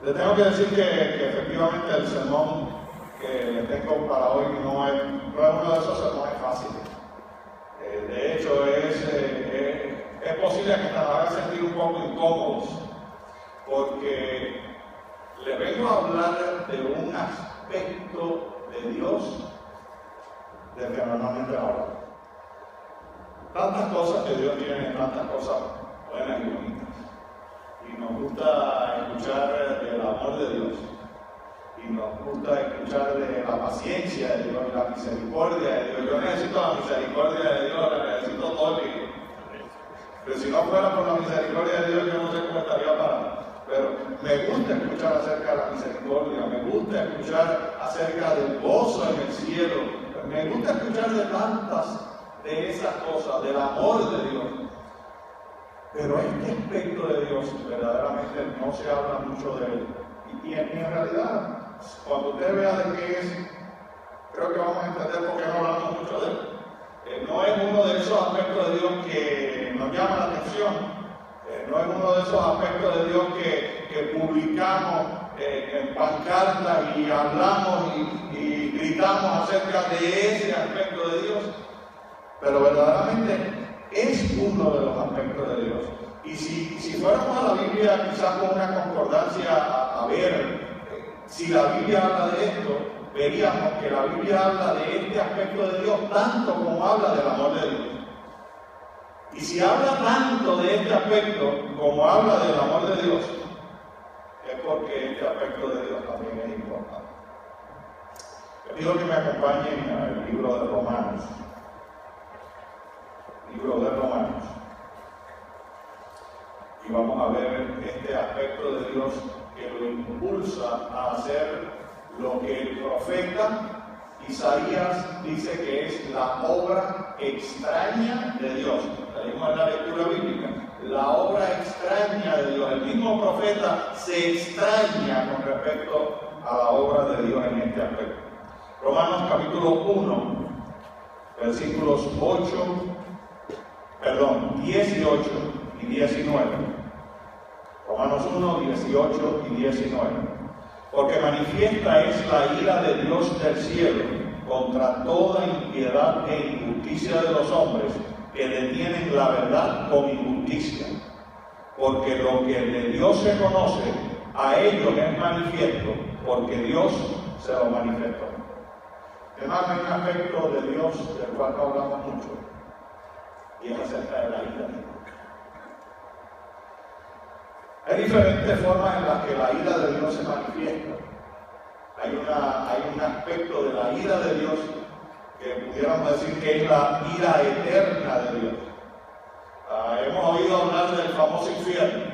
Les tengo que decir que efectivamente el sermón que tengo para hoy no es uno de esos sermones fáciles. De hecho, es posible que nos haga sentir un poco incómodos, porque les vengo a hablar de un aspecto de Dios del que normalmente no hablamos. Tantas cosas que Dios tiene, tantas cosas buenas y bonitas. Y nos gusta escuchar del amor de Dios. Y nos gusta escuchar de la paciencia de Dios y la misericordia de Dios. Yo necesito la misericordia de Dios, la necesito todo el día. Pero si no fuera por la misericordia de Dios, yo no sé cómo estaría parado. Pero me gusta escuchar acerca de la misericordia, me gusta escuchar acerca del gozo en el cielo, me gusta escuchar de tantas de esas cosas, del amor de Dios. Pero este aspecto de Dios verdaderamente no se habla mucho de él. Y en realidad, cuando usted vea de qué es, creo que vamos a entender por qué no hablamos mucho de él. No es uno de esos aspectos de Dios que nos llama la atención. No es uno de esos aspectos de Dios que publicamos en pancartas y hablamos y gritamos acerca de ese aspecto de Dios. Pero verdaderamente es uno de los aspectos de Dios. Y si fuéramos a la Biblia quizás con una concordancia a ver si la Biblia habla de esto, veríamos que la Biblia habla de este aspecto de Dios tanto como habla del amor de Dios. Y si habla tanto de este aspecto como habla del amor de Dios, es porque este aspecto de Dios también es importante. Les pido que me acompañen al libro de Romanos. Libro de Romanos. Y vamos a ver este aspecto de Dios que lo impulsa a hacer lo que el profeta Isaías dice que es la obra extraña de Dios. Leímos en la lectura bíblica. La obra extraña de Dios. El mismo profeta se extraña con respecto a la obra de Dios en este aspecto. Romanos capítulo 1, versículos 18 y 19. Romanos 1, 18 y 19. Porque manifiesta es la ira de Dios del cielo contra toda impiedad e injusticia de los hombres que detienen la verdad con injusticia. Porque lo que de Dios se conoce, a ellos es manifiesto, porque Dios se lo manifestó. Además, hay un aspecto de Dios del cual no hablamos mucho, y es acerca de la ira de Dios. Hay diferentes formas en las que la ira de Dios se manifiesta. Hay un aspecto de la ira de Dios que pudiéramos decir que es la ira eterna de Dios. Hemos oído hablar del famoso infierno,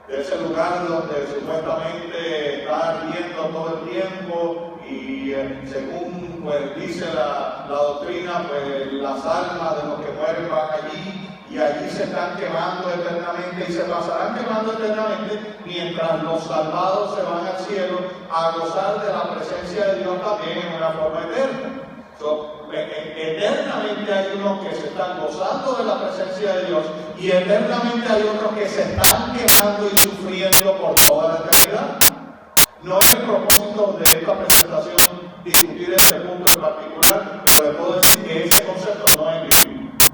de ese lugar donde supuestamente está ardiendo todo el tiempo y según pues dice la doctrina, pues las almas de los que mueren van allí y allí se están quemando eternamente y se pasarán quemando eternamente mientras los salvados se van al cielo a gozar de la presencia de Dios también en una forma eterna. Eternamente hay unos que se están gozando de la presencia de Dios y eternamente hay otros que se están quemando y sufriendo por toda la eternidad. No es el propósito de esta presentación discutir este punto en particular, pero le puedo decir que ese concepto no es bíblico.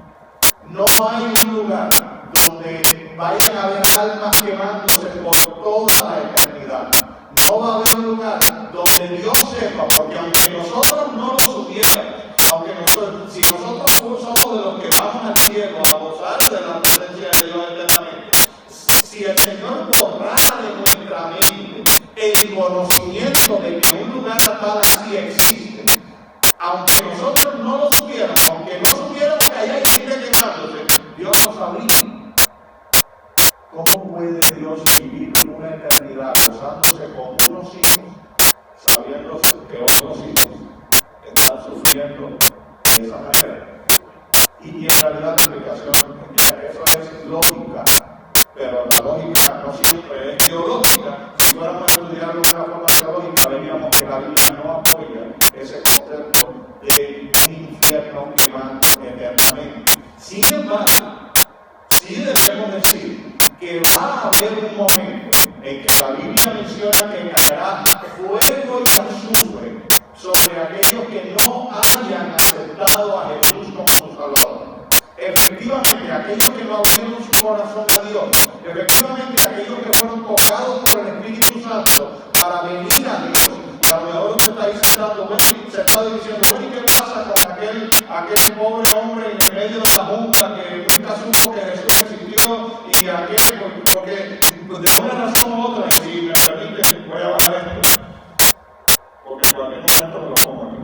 No hay un lugar donde vayan a haber almas quemándose por toda la eternidad. No va a haber un lugar donde Dios sepa, porque aunque nosotros no lo supiéramos, si nosotros somos de los que vamos al cielo a gozar de la presencia de Dios eternamente, si el Señor borrara de nuestra mente el conocimiento de que un lugar tal así existe, aunque nosotros no lo supiéramos, aunque no supiéramos que allá hay gente quemándose, Dios lo sabría. ¿Cómo puede Dios vivir una eternidad gozándose con unos hijos, sabiendo que otros hijos están sufriendo de esa manera? Y en realidad la explicación, eso es lógica, pero la lógica no siempre es teológica. Si fuéramos a estudiarlo de una forma teológica, veríamos que la Biblia no apoya ese concepto de un infierno quemando eternamente. Sin embargo, sí debemos decir que va a haber un momento en que la Biblia menciona que caerá fuego y azufre sobre aquellos que no hayan aceptado a Jesús como su Salvador. Efectivamente, aquellos que no abrieron su corazón a Dios, efectivamente, aquellos que fueron tocados por el Espíritu Santo para venir a Dios. Y a lo mejor usted está ahí sentado diciendo, bueno, ¿y qué pasa con aquel pobre hombre en medio de la jungla que nunca supo que Jesús existió y aquel, porque de una razón u otra, y si me permite, voy a bajar esto, porque en cualquier momento me lo pongo aquí.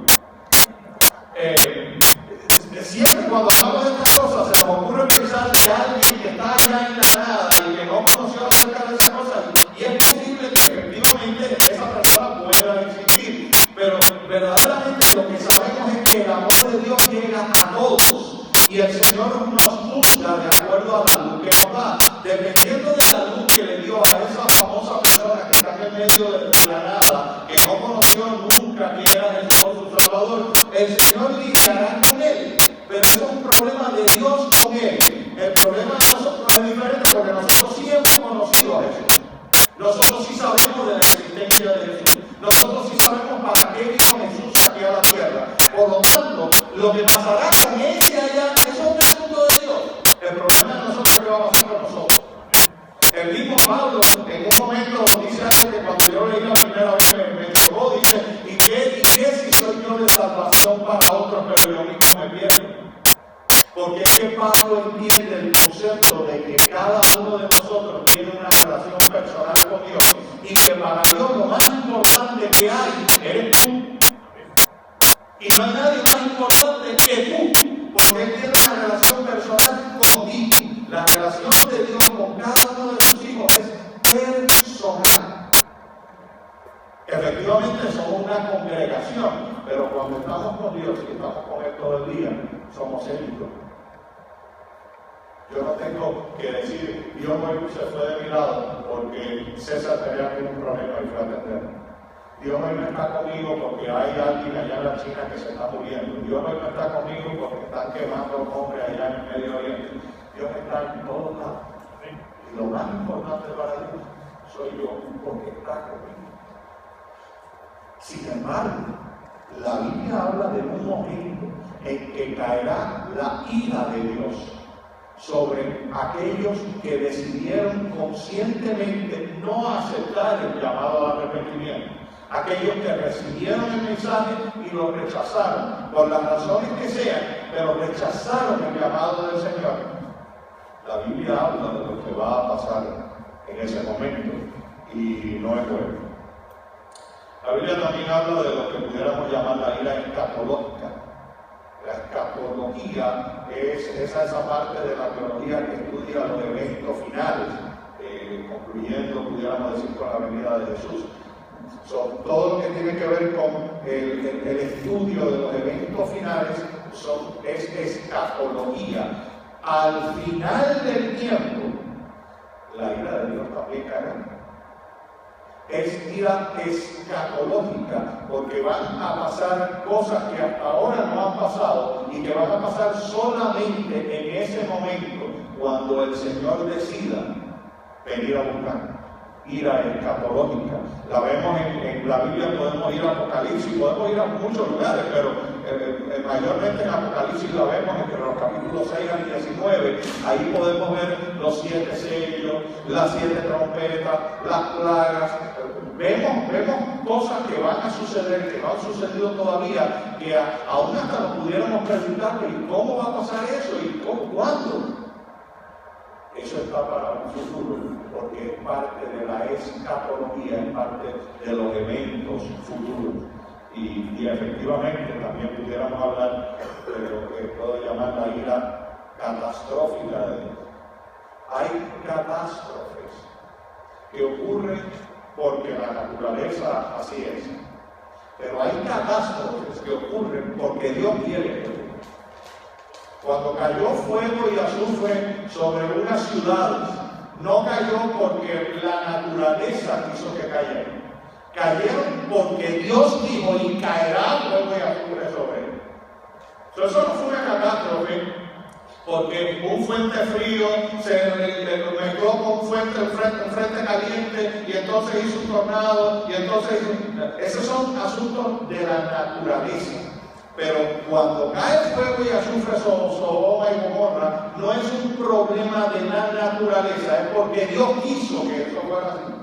Siempre cuando hablamos de estas cosas se nos ocurre pensar que alguien que está allá en la nada y que no conoció acerca de esas cosas, y es posible que efectivamente esa persona pueda existir, pero verdaderamente lo que sabemos es que el amor de Dios llega a todos y el Señor nos juzga de acuerdo a la luz que nos da, dependiendo de la luz que le dio a esa famosa persona que está en medio de la nada, que no conoció nunca quién era Jesús su Salvador. El Señor lidiará con él, pero es un problema de Dios con él. El problema de nosotros es diferente porque nosotros sí hemos conocido a Jesús. Nosotros sí sabemos de la existencia de Jesús. Nosotros sí sabemos para qué vino Jesús aquí a la tierra. Por lo tanto, lo que pasará con ese allá, eso es un asunto de Dios. El problema de nosotros es que vamos a hacer con nosotros. El mismo Pablo en un momento dice algo que cuando yo leí la primera vez me chocó, dice, ¿y qué si soy yo de salvación para otros, pero yo mismo me pierdo? Porque es que Pablo entiende el concepto de que cada uno de nosotros tiene una relación personal con Dios y que para Dios lo más importante que hay eres tú. Y no hay nadie más importante que tú, porque Él tiene una relación personal contigo. La relación de Dios con cada uno de sus hijos es personal. Efectivamente somos una congregación, pero cuando estamos con Dios y estamos con Él todo el día, somos élitos. Yo no tengo que decir, Dios hoy se fue de mi lado porque César tenía algún problema y fue a atenderme. Dios hoy no está conmigo porque hay alguien allá en la China que se está muriendo. Dios hoy no está conmigo porque están quemando hombres allá en el Medio Oriente. Dios está en todos lados. Y lo más importante para Dios soy yo, porque está conmigo. Sin embargo, la Biblia habla de un momento en que caerá la ira de Dios sobre aquellos que decidieron conscientemente no aceptar el llamado al arrepentimiento. Aquellos que recibieron el mensaje y lo rechazaron, por las razones que sean, pero rechazaron el llamado del Señor. La Biblia habla de lo que va a pasar en ese momento y no es bueno. La Biblia también habla de lo que pudiéramos llamar la ira escatológica. La escatología es esa parte de la teología que estudia los eventos finales, concluyendo, pudiéramos decir, con la venida de Jesús. Todo lo que tiene que ver con el estudio de los eventos finales es escatología. Al final del tiempo, la ira de Dios también caerá. Es ira escatológica, porque van a pasar cosas que hasta ahora no han pasado y que van a pasar solamente en ese momento cuando el Señor decida venir a buscar. Ira escatológica. La vemos en la Biblia, podemos ir a Apocalipsis, podemos ir a muchos lugares, pero mayormente en Apocalipsis la vemos entre los capítulos 6 al 19. Ahí podemos ver los 7 sellos, las 7 trompetas, las plagas. Vemos cosas que van a suceder, que no han sucedido todavía, que aún hasta nos pudiéramos preguntar, ¿y cómo va a pasar eso? ¿Y cuándo? Eso está para un futuro, porque es parte de la escatología, es parte de los eventos futuros. Y efectivamente también pudiéramos hablar de lo que puedo llamar la ira catastrófica de Dios. Hay catástrofes que ocurren porque la naturaleza así es. Pero hay catástrofes que ocurren porque Dios quiere que ocurra. Cuando cayó fuego y azufre sobre unas ciudades, no cayó porque la naturaleza quiso que cayeran. Cayeron porque Dios dijo, y caerá fuego y azufre sobre él. Eso no fue una catástrofe Porque un fuente frío se mezcló con un frente caliente y entonces hizo un tornado y entonces esos son asuntos de la naturaleza. Pero cuando cae el fuego y azufre sobre Sodoma y Gomorra, no es un problema de la naturaleza, es porque Dios quiso que eso fuera así.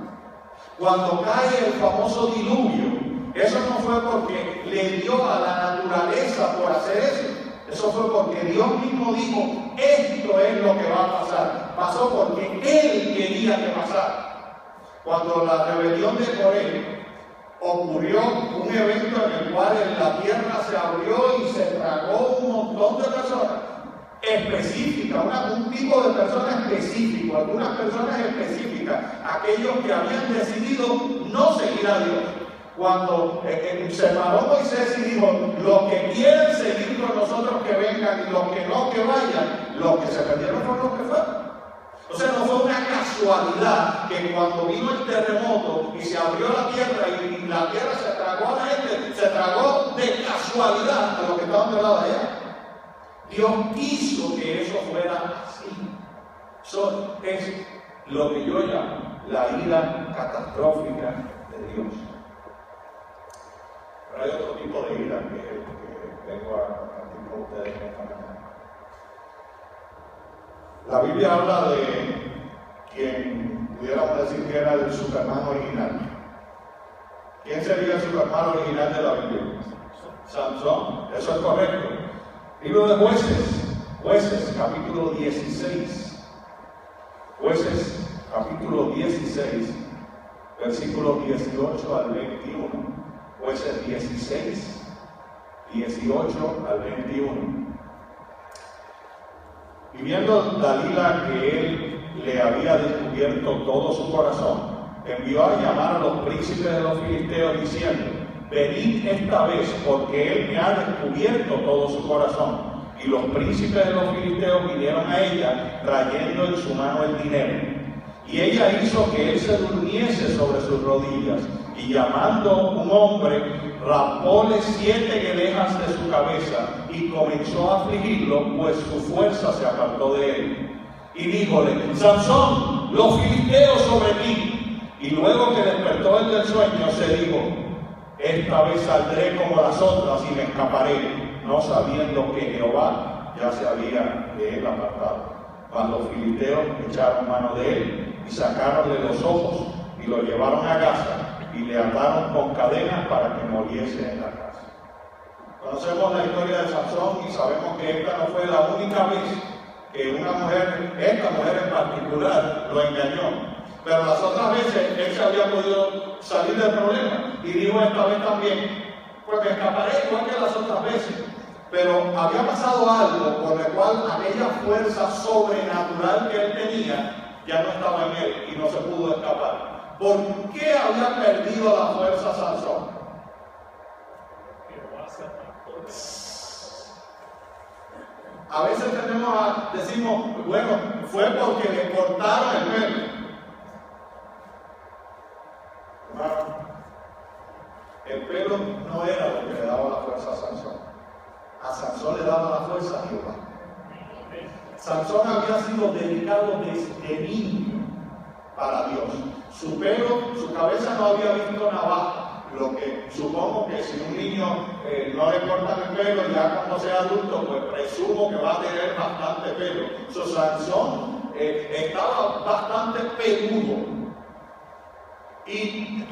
Cuando cae el famoso diluvio, eso no fue porque le dio a la naturaleza por hacer eso. Eso fue porque Dios mismo dijo, esto es lo que va a pasar. Pasó porque Él quería que pasara. Cuando la rebelión de Coré ocurrió, un evento en el cual la tierra se abrió y se tragó un montón de personas específicas, un tipo de personas específico, algunas personas específicas, aquellos que habían decidido no seguir a Dios. Cuando se paró Moisés y dijo, los que quieren seguir con nosotros que vengan y los que no que vayan, los que se perdieron fueron los que fueron. O sea, no fue una casualidad que cuando vino el terremoto y se abrió la tierra y la tierra se tragó a la gente, se tragó de casualidad a los que estaban del lado de allá. Dios quiso que eso fuera así. Eso es lo que yo llamo la ira catastrófica de Dios. Pero hay otro tipo de ira que vengo a compartir con ustedes en esta mañana. La Biblia habla de quien pudiéramos decir que era el Superman original. ¿Quién sería el Superman original de la Biblia? Sansón, eso es correcto. Libro de Jueces, capítulo 16. Jueces, capítulo 16, versículos 18 al 21. Jueces 16, 18 al 21. Y viendo Dalila que él le había descubierto todo su corazón, envió a llamar a los príncipes de los filisteos diciendo, venid esta vez, porque él me ha descubierto todo su corazón. Y los príncipes de los filisteos vinieron a ella, trayendo en su mano el dinero. Y ella hizo que él se durmiese sobre sus rodillas, y llamando un hombre, rapóle 7 guedejas de su cabeza, y comenzó a afligirlo, pues su fuerza se apartó de él. Y díjole, Sansón, los filisteos sobre ti. Y luego que despertó él del sueño, se dijo, esta vez saldré como las otras y me escaparé, no sabiendo que Jehová ya se había de él apartado. Mas los filisteos echaron mano de él y sacaronle los ojos y lo llevaron a Gaza y le ataron con cadenas para que muriese en la casa. Conocemos la historia de Sansón y sabemos que esta no fue la única vez que una mujer, esta mujer en particular, lo engañó. Pero las otras veces él se había podido salir del problema y dijo esta vez también, pues me escaparé igual que las otras veces. Pero había pasado algo por el cual aquella fuerza sobrenatural que él tenía ya no estaba en él y no se pudo escapar. ¿Por qué había perdido la fuerza Sansón? A veces decimos, bueno, fue porque le cortaron el pelo. El pelo no era lo que le daba la fuerza a Sansón. A Sansón le daba la fuerza a Jehová. Sansón había sido dedicado desde niño para Dios. Su pelo, su cabeza no había visto navaja. Lo que supongo que si un niño no le cortan el pelo, ya cuando sea adulto, pues presumo que va a tener bastante pelo. Sansón estaba bastante peludo. Y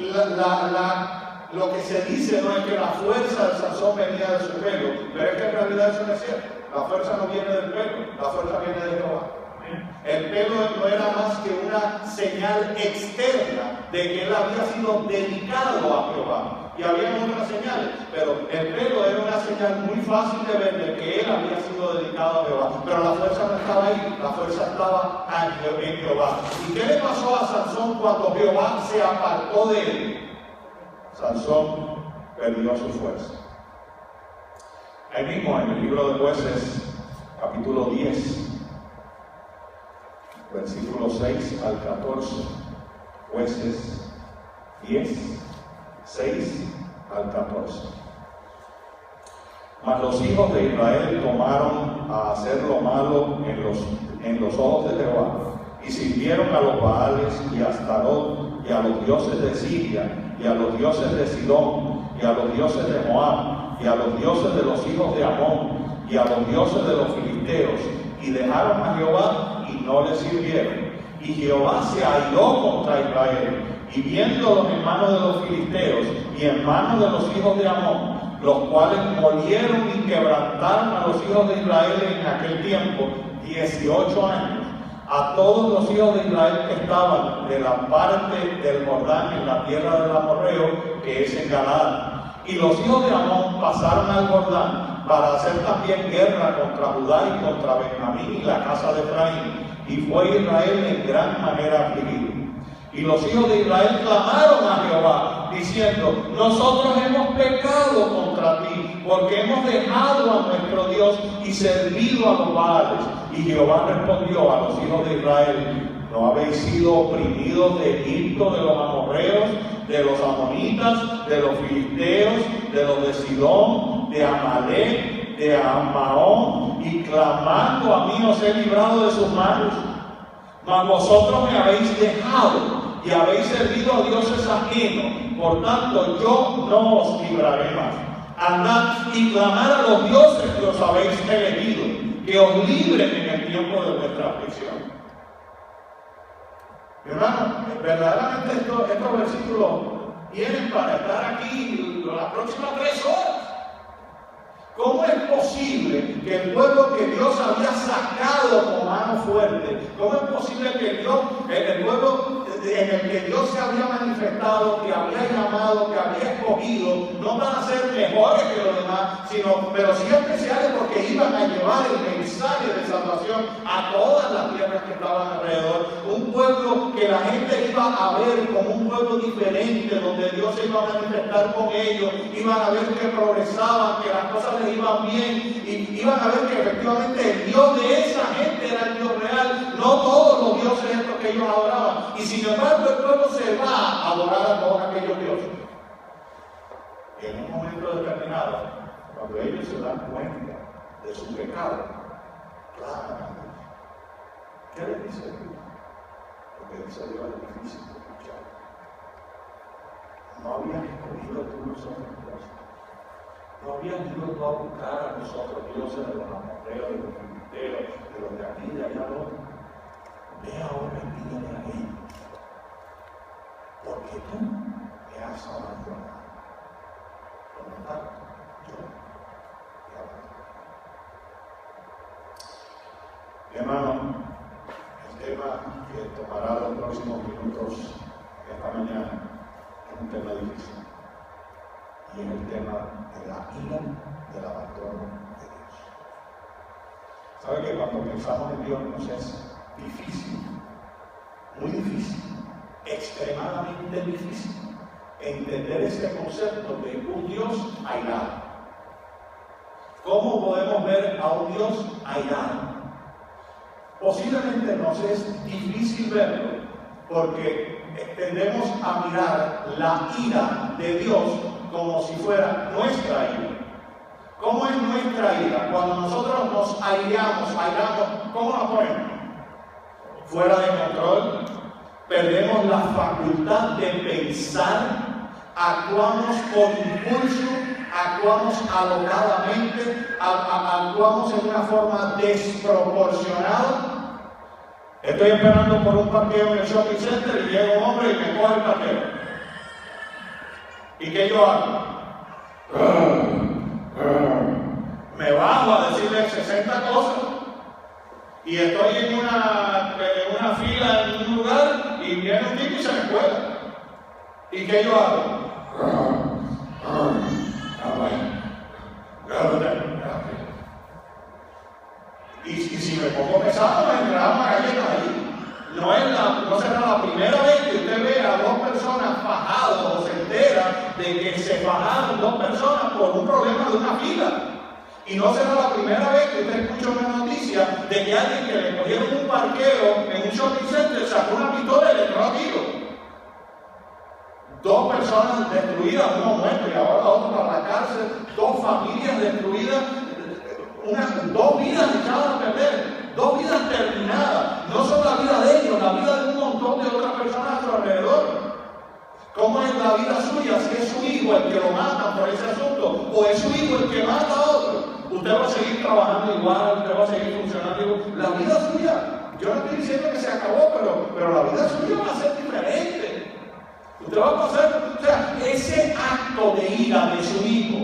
lo que se dice no es que la fuerza de Sansón venía de su pelo, pero es que en realidad eso no es cierto. La fuerza no viene del pelo, la fuerza viene de Jehová. El pelo no era más que una señal externa de que él había sido dedicado a Jehová. Y había otras señales, pero el pelo era una señal muy fácil de ver de que él había sido dedicado a Jehová. Pero la fuerza no estaba ahí, la fuerza estaba en Jehová. ¿Y qué le pasó a Sansón cuando Jehová se apartó de él? Sansón perdió su fuerza. Ahí mismo en el libro de Jueces, capítulo 10, versículos 6 al 14. Jueces 10, 6 al 14. Mas los hijos de Israel tomaron a hacer lo malo en los ojos de Jehová, y sirvieron a los Baales y a Astarot, y a los dioses de Siria, y a los dioses de Sidón, y a los dioses de Moab, y a los dioses de los hijos de Amón, y a los dioses de los filisteos, y dejaron a Jehová y no le sirvieron. Y Jehová se airó contra Israel, y viéndolos en manos de los filisteos y en manos de los hijos de Amón, los cuales molieron y quebrantaron a los hijos de Israel en aquel tiempo 18 años, a todos los hijos de Israel que estaban de la parte del Jordán en la tierra del amorreo, que es en Galaad. Y los hijos de Amón pasaron al Jordán para hacer también guerra contra Judá y contra Benjamín y la casa de Efraín, y fue Israel en gran manera afligido. Y los hijos de Israel clamaron a Jehová, diciendo: nosotros hemos pecado contra ti, porque hemos dejado a nuestro Dios y servido a los Baales. Y Jehová respondió a los hijos de Israel: ¿no habéis sido oprimidos de Egipto, de los amorreos, de los amonitas, de los filisteos, de los de Sidón, de Amalek, de Amaón, y clamando a mí os he librado de sus manos? Mas vosotros me habéis dejado y habéis servido a dioses ajenos, por tanto yo no os libraré más. Andad y clamad a los dioses que os habéis elegido, que os libren en el tiempo de vuestra aflicción. Mi hermano, verdaderamente estos versículos vienen para estar aquí las próximas 3 horas. ¿Cómo es posible que el pueblo que Dios había sacado con mano fuerte, cómo es posible que el pueblo en el que Dios se había manifestado, que había llamado, que había escogido, no van a ser mejores que los demás, pero sí especiales porque iban a llevar el mensaje de salvación a todas las tierras que estaban alrededor? Un pueblo que la gente iba a ver como un pueblo diferente, donde Dios se iba a manifestar con ellos, iban a ver que progresaban, que las cosas les iban bien, y iban a ver que efectivamente el Dios de esa gente era el Dios real, no todos los dioses estos que ellos adoraban. Y sin embargo el pueblo se va a adorar a todos aquellos dioses. Y en un momento determinado, cuando ellos se dan cuenta de su pecado, claro, ¿qué les dice Dios? Porque dice Dios es difícil de escuchar. No habían escogido tú nosotros dioses. No habían ido tú a buscar a nosotros dioses de los amorreos, de los filisteos, de los de aquí, de allá, otros. Ve ahora y dígale a ellos, porque tú me has abandonado. Por lo tanto, yo te abandono. Mi hermano, el tema que tomará los próximos minutos esta mañana es un tema difícil. Y es el tema de la ira del abandono de Dios. ¿Sabe que cuando pensamos en Dios nos es difícil, muy difícil, extremadamente difícil entender este concepto de un Dios airado? ¿Cómo podemos ver a un Dios airado? Posiblemente nos es difícil verlo porque tendemos a mirar la ira de Dios como si fuera nuestra ira. ¿Cómo es nuestra ira? Cuando nosotros nos airamos, ¿cómo nos ponemos? Fuera de control, perdemos la facultad de pensar, actuamos por impulso, actuamos alocadamente, actuamos en una forma desproporcionada. Estoy esperando por un parqueo en el shopping center y llega un hombre y me coge el parqueo. ¿Y qué yo hago? Me bajo a decirle 60 cosas. Y estoy en una fila en un lugar y viene un tipo y se me cuela. ¿Y qué yo hago? Y si me pongo pesado, me entrará una galleta ahí. No será la primera vez que usted ve a 2 personas fajadas o se entera de que se fajaron 2 personas por un problema de una fila. Y no será la primera vez que usted escucha una noticia de que alguien que le cogieron un parqueo en un shopping center sacó una pistola y le entró a tiro. 2 personas destruidas, uno muerto y ahora otro a la cárcel, 2 familias destruidas. dos vidas echadas a perder, dos vidas terminadas. No solo la vida de ellos, la vida de un montón de otras personas a su alrededor. ¿Cómo es la vida suya? Si es su hijo el que lo mata por ese asunto, o es su hijo el que mata a otro. Usted va a seguir trabajando igual, usted va a seguir funcionando igual. La vida suya, yo no estoy diciendo que se acabó, pero la vida suya va a ser diferente. Usted va a pasar, o sea, ese acto de ira de su hijo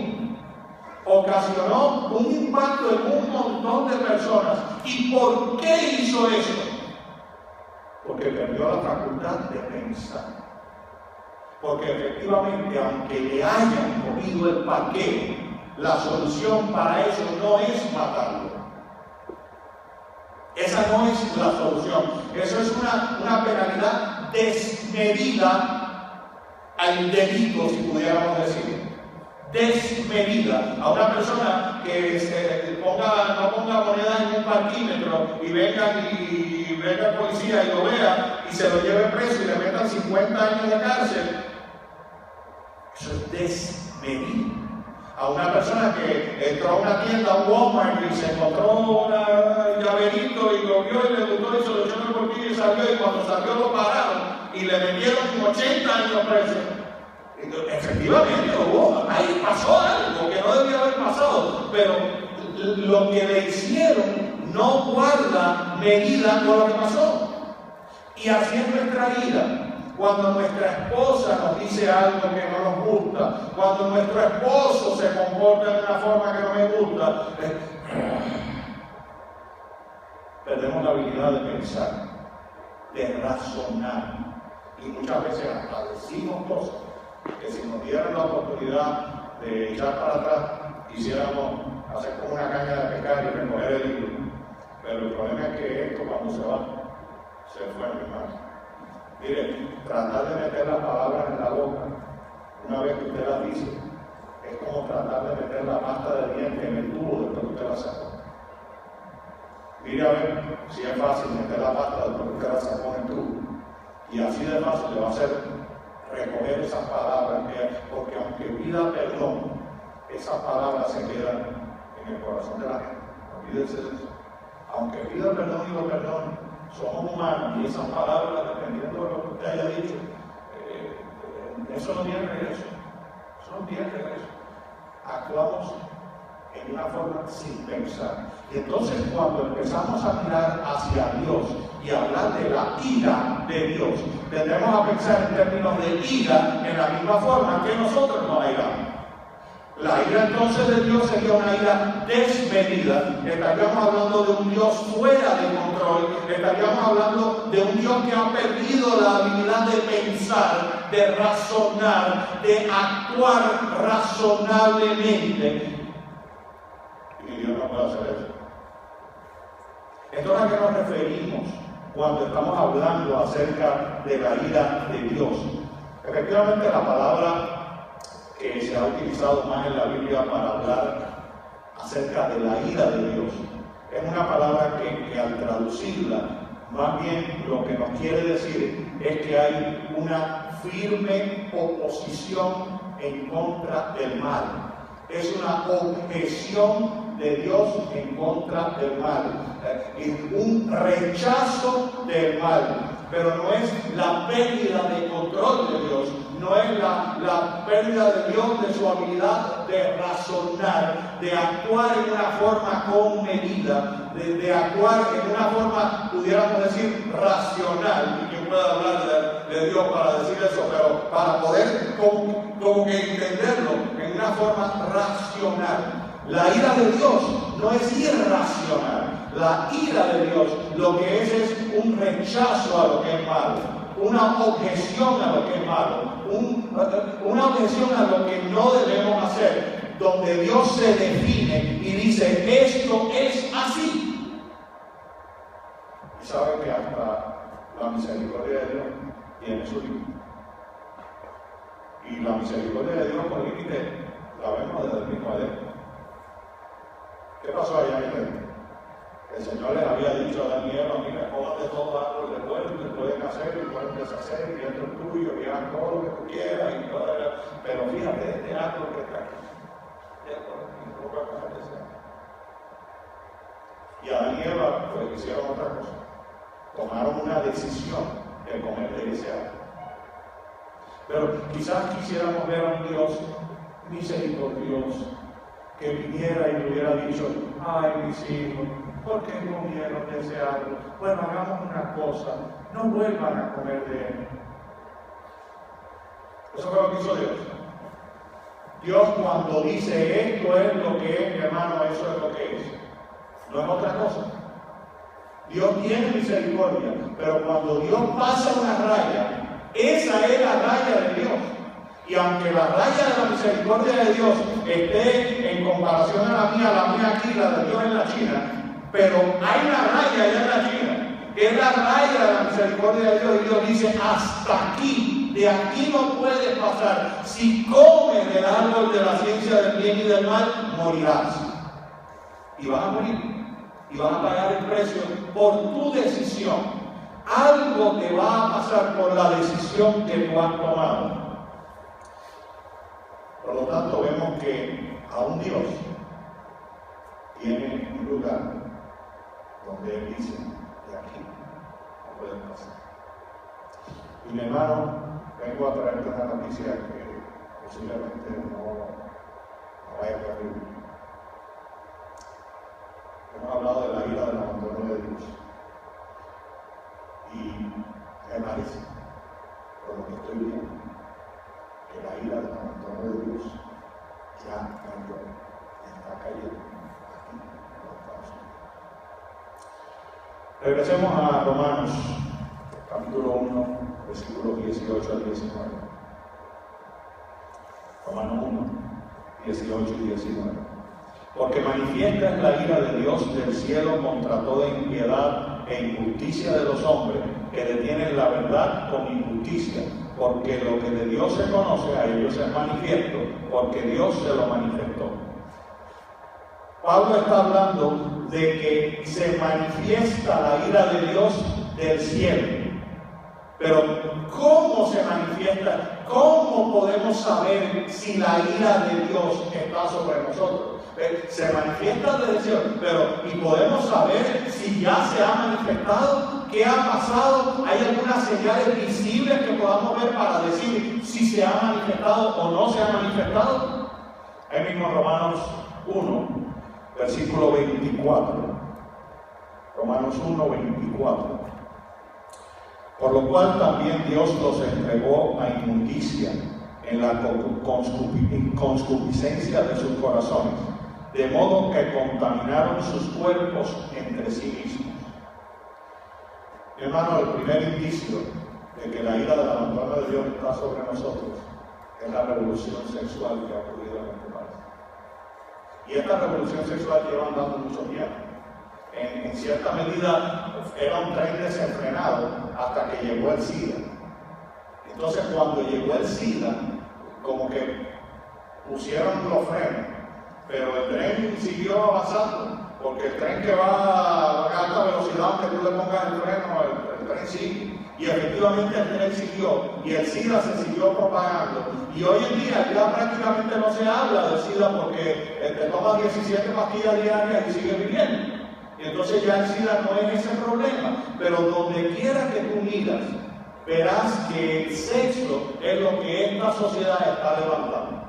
ocasionó un impacto en un montón de personas. ¿Y por qué hizo eso? Porque perdió la facultad de pensar. Porque efectivamente, aunque le hayan comido el paquete, la solución para eso no es matarlo. Esa no es la solución. Eso es una penalidad desmedida al delito, si pudiéramos decir. Desmedida. A una persona que no ponga moneda en un parquímetro y venga el policía y lo vea y se lo lleve preso y le metan 50 años de cárcel. Eso es desmedido. A una persona que entró a una tienda, a un Walmart, y se encontró un llaverito y lo vio y le gustó y se lo echó en el bolsillo y salió, y cuando salió lo pararon y le metieron 80 años preso. Efectivamente, ahí pasó algo que no debía haber pasado, pero lo que le hicieron no guarda medida con lo que pasó. Y así es nuestra vida. Cuando nuestra esposa nos dice algo que no nos gusta, cuando nuestro esposo se comporta de una forma que no me gusta, perdemos la habilidad de pensar, de razonar, y muchas veces hasta decimos cosas que si nos dieran la oportunidad de echar para atrás, quisiéramos hacer como una caña de pescar y recoger el hilo. Pero el problema es que esto, cuando se va, se fue a mi mano. Mire, tratar de meter las palabras en la boca, una vez que usted las dice, es como tratar de meter la pasta de dientes en el tubo después que usted la sacó. Mire a ver si es fácil meter la pasta después que usted la sacó en el tubo. Y así de fácil le va a hacer recoger esas palabras, porque aunque pida perdón, esas palabras se quedan en el corazón de la gente. Olvídense de eso. Aunque pida perdón y lo perdone, somos humanos y esas palabras, dependiendo de lo que usted haya dicho, eso no tiene regreso. Eso no tiene regreso. Actuamos en una forma sin pensar. Y entonces, cuando empezamos a mirar hacia Dios y hablar de la ira de Dios, tendremos a pensar en términos de ira en la misma forma que nosotros nos airamos. La ira entonces de Dios sería una ira desmedida. Estaríamos hablando de un Dios fuera de control. Estaríamos hablando de un Dios que ha perdido la habilidad de pensar, de razonar, de actuar razonablemente. Y Dios no puede hacer eso. Entonces, ¿a qué nos referimos cuando estamos hablando acerca de la ira de Dios? Efectivamente, la palabra que se ha utilizado más en la Biblia para hablar acerca de la ira de Dios es una palabra que al traducirla, más bien lo que nos quiere decir es que hay una firme oposición en contra del mal. Es una objeción de Dios en contra del mal, un rechazo del mal. Pero no es la pérdida de control de Dios, no es la pérdida de Dios de su habilidad de razonar, de actuar en una forma con medida, de actuar en una forma, pudiéramos decir, racional. ¿Y quién puede hablar de Dios para decir eso? Pero para poder como que entenderlo en una forma racional. La ira de Dios no es irracional. La ira de Dios lo que es un rechazo a lo que es malo, una objeción a lo que es malo, una objeción a lo que no debemos hacer, donde Dios se define y dice, esto es así. Y saben que hasta la misericordia de Dios tiene su límite. Y la misericordia de Dios con límite la vemos desde el mismo Edén. ¿Qué pasó allá en Edén? El Señor les había dicho a Daniel, mira, coman de todo árbol del huerto, que pueden hacer y pueden deshacer, y esto es tuyo, y haz todo lo que tú quieras, y todo, pero fíjate, este árbol que está aquí, no puede comer de ese árbol. Y Adán y Eva pues hicieron otra cosa. Tomaron una decisión de comer de ese árbol. Pero quizás quisiéramos ver a un Dios misericordioso que viniera y le hubiera dicho: ay, mis hijos, ¿por qué comieron de ese árbol? Bueno, hagamos una cosa, no vuelvan a comer de él. Eso fue lo que hizo Dios. Dios, cuando dice esto es lo que es, mi hermano, eso es lo que es. No es otra cosa. Dios tiene misericordia, pero cuando Dios pasa una raya, esa es la raya de Dios. Y aunque la raya de la misericordia de Dios esté en comparación a la mía aquí, la de Dios en la China, pero hay una raya allá en la China, que es la raya de la misericordia de Dios, y Dios dice: hasta aquí, de aquí no puedes pasar. Si comes del árbol de la ciencia del bien y del mal, morirás. Y vas a morir. Y vas a pagar el precio por tu decisión. Algo te va a pasar por la decisión que tú has tomado. Por lo tanto, vemos que aún Dios tiene un lugar donde Él dice: de aquí no pueden pasar. Y mi hermano, vengo a traerte una noticia que posiblemente no vaya a creer. Hemos hablado de la ira del abandono de Dios. Y me parece, por lo que estoy viendo, que la ira del abandono de Dios ya cayó, está cayendo aquí en los Estados Unidos. Regresemos a Romanos, capítulo 1, versículos 18 al 19. Romanos 1, 18 y 19. Porque manifiesta es la ira de Dios del cielo contra toda impiedad e injusticia de los hombres, que detienen la verdad con injusticia, porque lo que de Dios se conoce a ellos es manifiesto, porque Dios se lo manifestó. Pablo está hablando de que se manifiesta la ira de Dios del cielo. Pero ¿cómo se manifiesta? ¿Cómo podemos saber si la ira de Dios está sobre nosotros? Se manifiesta desde el cielo, pero ¿y podemos saber si ya se ha manifestado? ¿Qué ha pasado? ¿Hay algunas señales visibles que podamos ver para decir si se ha manifestado o no se ha manifestado? Ahí mismo Romanos 1, versículo 24. Romanos 1, 24. Por lo cual también Dios los entregó a inmundicia en la concupiscencia de sus corazones, de modo que contaminaron sus cuerpos entre sí mismos. Mi hermano, el primer indicio de que la ira del abandono de Dios está sobre nosotros es la revolución sexual que ha ocurrido en este país. Y esta revolución sexual lleva andando mucho tiempo. En cierta medida era un tren desenfrenado hasta que llegó el SIDA. Entonces, cuando llegó el SIDA, como que pusieron los frenos, pero el tren siguió avanzando, porque el tren que va a alta velocidad, aunque tú le pongas el freno, el tren sigue. Y efectivamente el tren siguió, y el SIDA se siguió propagando. Y hoy en día ya prácticamente no se habla del SIDA porque te tomas 17 pastillas diarias y sigues viviendo. Y entonces ya el SIDA no es ese problema. Pero donde quiera que tú miras, verás que el sexo es lo que esta sociedad está levantando.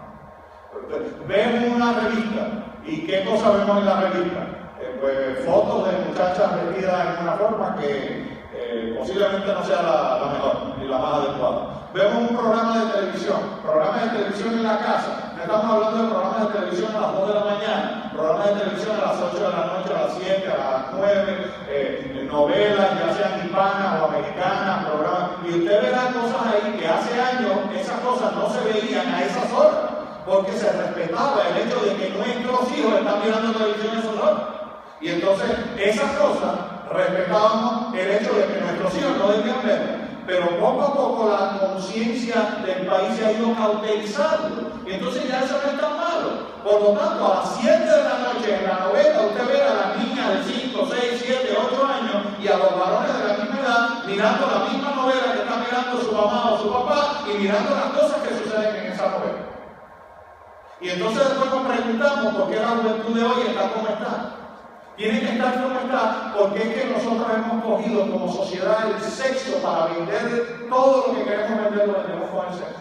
Vemos una revista, ¿y qué cosa vemos en la revista? Pues fotos de muchachas vestidas en una forma que posiblemente no sea la mejor ni la más adecuada. Vemos un programa de televisión en la casa. No estamos hablando de programas de televisión a las 2 de la mañana, programas de televisión a las 8 de la noche, a las 7, a las 9, novelas, ya sean hispanas o americanas, programas. Y usted verá cosas ahí que hace años esas cosas no se veían a esas horas, porque se respetaba el hecho de que nuestros hijos están mirando televisión a esas horas. Y entonces esas cosas respetábamos el hecho de que nuestros hijos no debían ver. Pero poco a poco la conciencia del país se ha ido cauterizando. Y entonces ya eso no es tan malo. Por lo tanto, a las 7 de la noche en la novela usted ve a las niñas de 5, 6, 7, 8 años y a los varones de la misma edad mirando la misma novela que está mirando su mamá o su papá y mirando las cosas que suceden en esa novela. Y entonces después nos preguntamos por qué la juventud de hoy está como está. Tiene que estar como está, porque es que nosotros hemos cogido como sociedad el sexo para vender todo lo que queremos vender, lo vendemos con el sexo.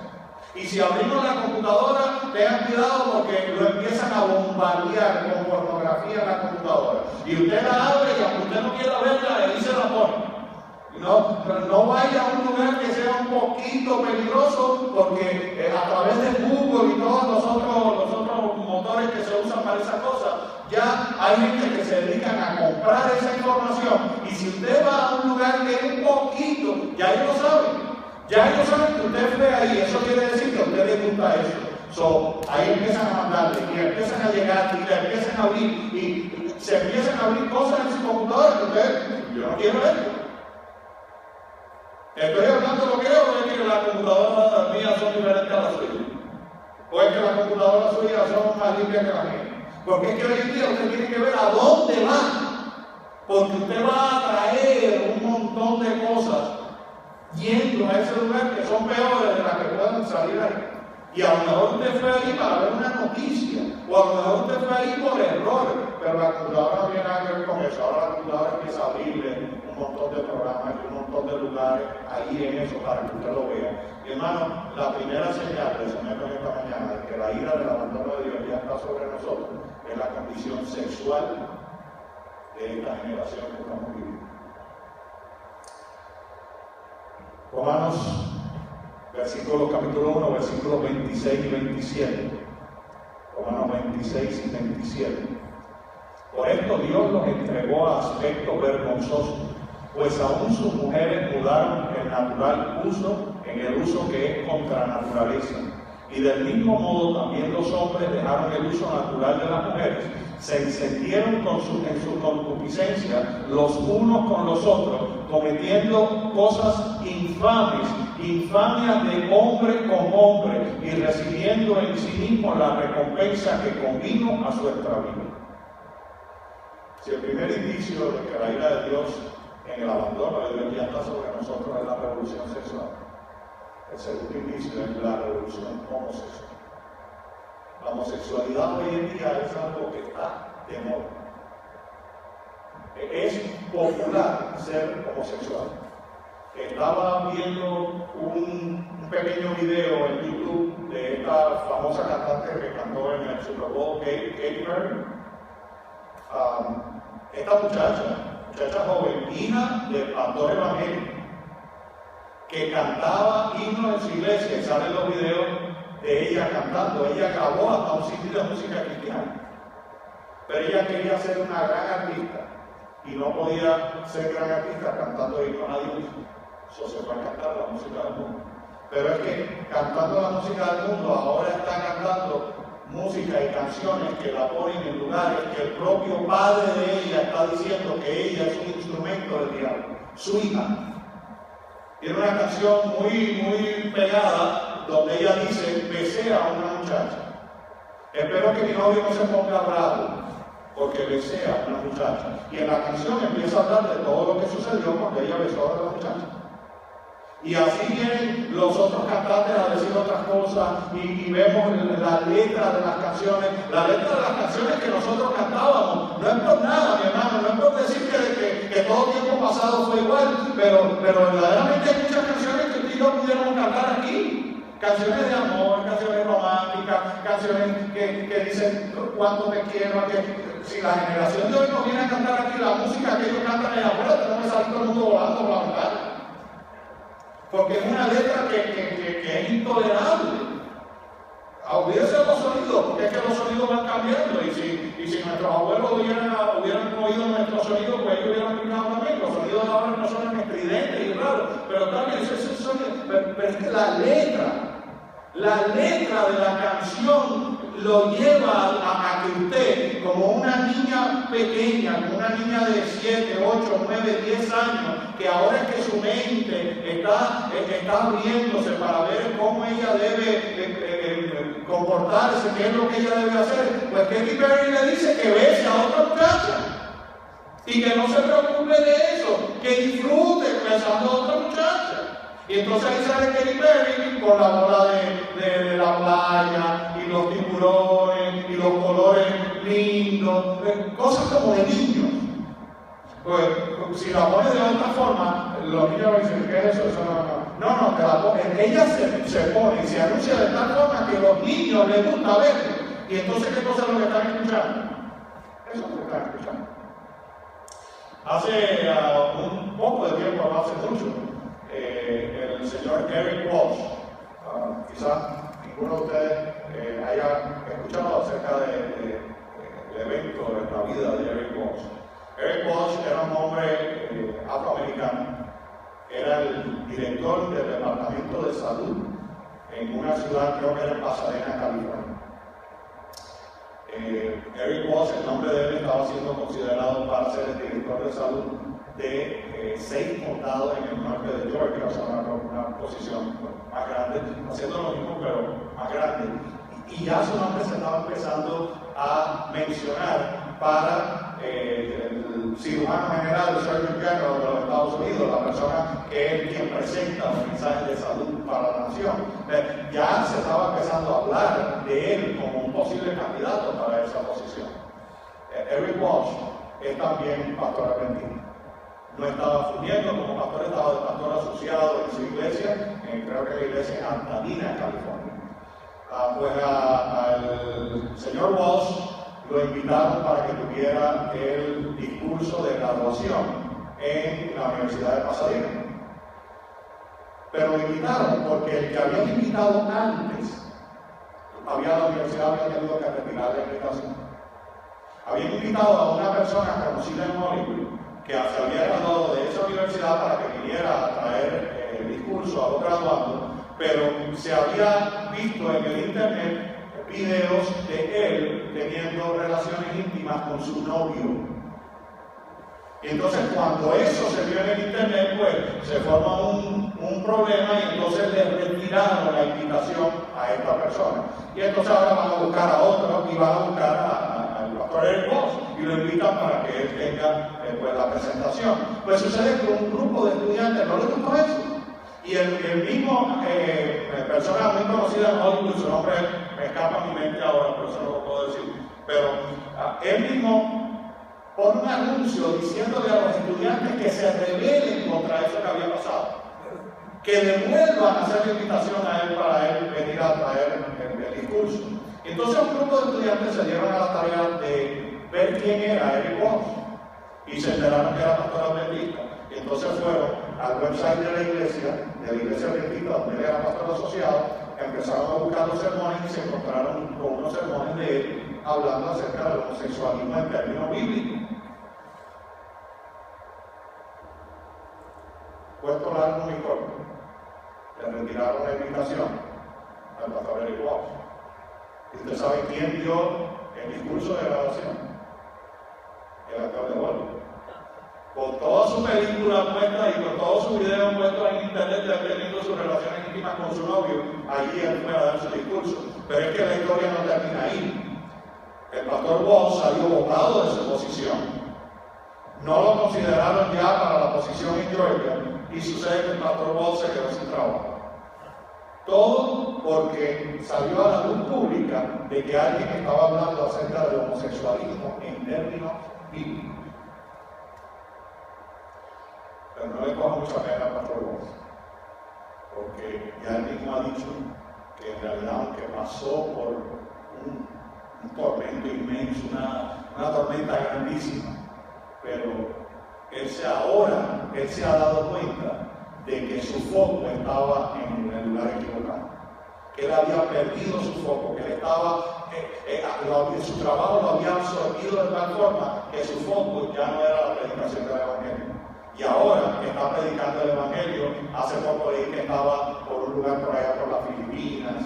Y si abrimos la computadora, tengan cuidado porque lo empiezan a bombardear con pornografía en la computadora. Y usted la abre y aunque usted no quiera verla, ahí se la pone. No vaya a un lugar que sea un poquito peligroso, porque a través de Google y todos los otros motores que se usan para esas cosas, ya hay gente que se dedican a comprar esa información. Y si usted va a un lugar que es un poquito, ya ellos lo saben. Ya ellos saben que usted fue ahí, eso quiere decir que a usted le gusta eso. Ahí empiezan a mandarle, y empiezan a llegar, y le empiezan a abrir, y se empiezan a abrir cosas en su computadora que usted, yo no quiero ver. ¿Estoy hablando lo que es o es que las computadoras mías son diferentes a las suyas? ¿O es que las computadoras suyas son más limpias que las mías? Porque es que hoy en día usted tiene que ver a dónde va. Porque usted va a traer un montón de cosas yendo a ese lugar que son peores de las que puedan salir ahí. Y a lo mejor usted fue ahí para ver una noticia, o a lo mejor usted fue ahí por error, pero la computadora no tiene nada que ver con eso. Ahora la computadora empieza a abrirle un montón de programas y un montón de lugares ahí en eso para que usted lo vea. Y hermano, la primera señal que se me dio esta mañana de que la ira del abandono de Dios ya está sobre nosotros es la condición sexual de esta generación que estamos viviendo. Romanos, capítulo 1, versículos 26 y 27. Romanos 26 y 27. Por esto Dios los entregó a aspecto vergonzoso, pues aún sus mujeres mudaron el natural uso en el uso que es contra naturaleza. Y del mismo modo también los hombres dejaron el uso natural de las mujeres, se encendieron en su concupiscencia los unos con los otros, cometiendo cosas infames, infamias de hombre con hombre, y recibiendo en sí mismo la recompensa que convino a su extravío. Si el primer indicio de que la ira de Dios en el abandono de Dios ya está sobre nosotros es la revolución sexual, el segundo indicio es la revolución homosexual. La homosexualidad hoy en día es algo que está de moda. Es popular ser homosexual. Estaba viendo un pequeño video en YouTube de esta famosa cantante que cantó en el Super Bowl, Katy Perry. Esta muchacha joven, hija del pastor evangélico, que cantaba himnos en su iglesia, y salen los videos de ella cantando. Ella grabó hasta un CD de música cristiana, pero ella quería ser una gran artista y no podía ser gran artista cantando himnos a Dios. Eso se fue a cantar la música del mundo. Pero es que cantando la música del mundo ahora está cantando música y canciones que la ponen en lugares que el propio padre de ella está diciendo que ella es un instrumento del diablo, su hija. Tiene una canción muy pegada donde ella dice: besé a una muchacha. Espero que mi novio no se ponga bravo porque besé a una muchacha. Y en la canción empieza a hablar de todo lo que sucedió cuando ella besó a la muchacha. Y así vienen los otros cantantes a decir otras cosas y vemos la letra de las canciones. La letra de las canciones que nosotros cantábamos no es por nada, mi hermano, no es por decir que todo tiempo pasado fue igual, pero verdaderamente hay muchas canciones que usted y yo pudiéramos cantar aquí. Canciones de amor, canciones románticas, canciones que dicen cuánto te quiero. Si la generación de hoy no viene a cantar aquí la música que ellos cantan allá afuera, tenemos que salir todo el mundo volando por la ventana. Porque es una letra que es intolerable. Olvídese de los sonidos, porque es que los sonidos van cambiando. Y si nuestros abuelos hubieran oído nuestros sonidos, pues ellos hubieran aplicado también. Los sonidos ahora no son estridentes y raros, pero también ese sonido. Pero es que la letra de la canción lo lleva a que usted, como una niña pequeña, como una niña de 7, 8, 9, 10 años, que ahora es que su mente está abriéndose para ver cómo ella debe comportarse, qué es lo que ella debe hacer, pues Katy Perry le dice que bese a otra muchacha y que no se preocupe de eso, que disfrute besando a otra muchacha. Y entonces ahí sale Katy Perry con la bola de la playa y los tiburones y los colores lindos, cosas como de niños. Pues si la pones de otra forma, los niños dicen, ¿qué es eso? Eso no, te la pones. Ella se pone y se anuncia de tal forma que los niños les gusta verlo. Y entonces, ¿qué cosa es lo que están escuchando? Eso es lo que están escuchando. Hace un poco de tiempo, no hace mucho, el señor Eric Walsh, quizás ninguno de ustedes haya escuchado acerca del evento de la vida de Eric Walsh. Eric Walsh era un hombre afroamericano, era el director del Departamento de Salud en una ciudad, creo que era en Pasadena, California. Eric Walsh, el nombre de él estaba siendo considerado para ser el director de salud de 6 condados en el norte de Georgia, o sea, una posición más grande, haciendo lo mismo pero más grande. Y ya su nombre se estaba empezando a mencionar para el cirujano general, el Surgeon General de los Estados Unidos, la persona que es quien presenta los mensajes de salud para la nación. Ya se estaba empezando a hablar de él como un posible candidato para esa posición. Eric Walsh es también pastor argentino. No estaba fungiendo como pastor, estaba de pastor asociado en su iglesia, creo que la iglesia en Altadena, en California. Pues al señor Walsh lo invitaron para que tuviera el discurso de graduación en la Universidad de Pasadena. Pero lo invitaron porque el que habían invitado antes, la universidad había tenido que retirar la invitación. Habían invitado a una persona conocida en Hollywood que se había graduado de esa universidad para que viniera a traer el discurso a los graduandos, pero se había visto en el internet videos de él teniendo relaciones íntimas con su novio. Y entonces cuando eso se vio en el internet, pues se forma un problema y entonces le retiraron la invitación a esta persona. Y entonces ahora van a buscar a otro y van a buscar al pastor Eric Walsh y lo invitan para que él tenga pues, la presentación. Pues sucede que un grupo de estudiantes no les gustó eso. Y el mismo persona muy conocida en Hollywood, su nombre me escapa a mi mente ahora, pero eso no lo puedo decir. Pero él mismo pone un anuncio diciéndole a los estudiantes que se rebelen contra eso que había pasado. Que devuelvan a hacer la invitación a él para él venir a traer el discurso. Entonces un grupo de estudiantes se dieron a la tarea de ver quién era Eric Walsh y se enteraron que era pastor adventista. Y entonces fueron al website de la iglesia adventista, donde él era pastor asociado, empezaron a buscar los sermones y se encontraron con unos sermones de él hablando acerca del homosexualismo en términos bíblicos. Puesto largo muy corto, le retiraron la invitación al pastor Eric Walsh. ¿Y usted sabe quién dio el discurso de graduación? El actor de Hollywood. Con toda su película puesta y con todos sus videos puestos en internet de él teniendo sus relaciones íntimas con su novio, allí él fue a dar su discurso. Pero es que la historia no termina ahí. El pastor Walsh salió votado de su posición. No lo consideraron ya para la posición en Georgia y sucede que el pastor Walsh se quedó sin trabajo. Todo porque salió a la luz pública de que alguien estaba hablando acerca del homosexualismo en términos bíblicos. Pero no le coja mucha pena al pastor Walsh, porque ya él mismo ha dicho que en realidad, aunque pasó por un tormento inmenso, una tormenta grandísima, pero él se ha dado cuenta de que su foco estaba en el lugar equivocado, que él había perdido su foco, que él estaba, su trabajo lo había absorbido de tal forma que su foco ya no era la predicación del Evangelio. Y ahora que está predicando el Evangelio, hace poco leí que estaba por un lugar por allá por las Filipinas,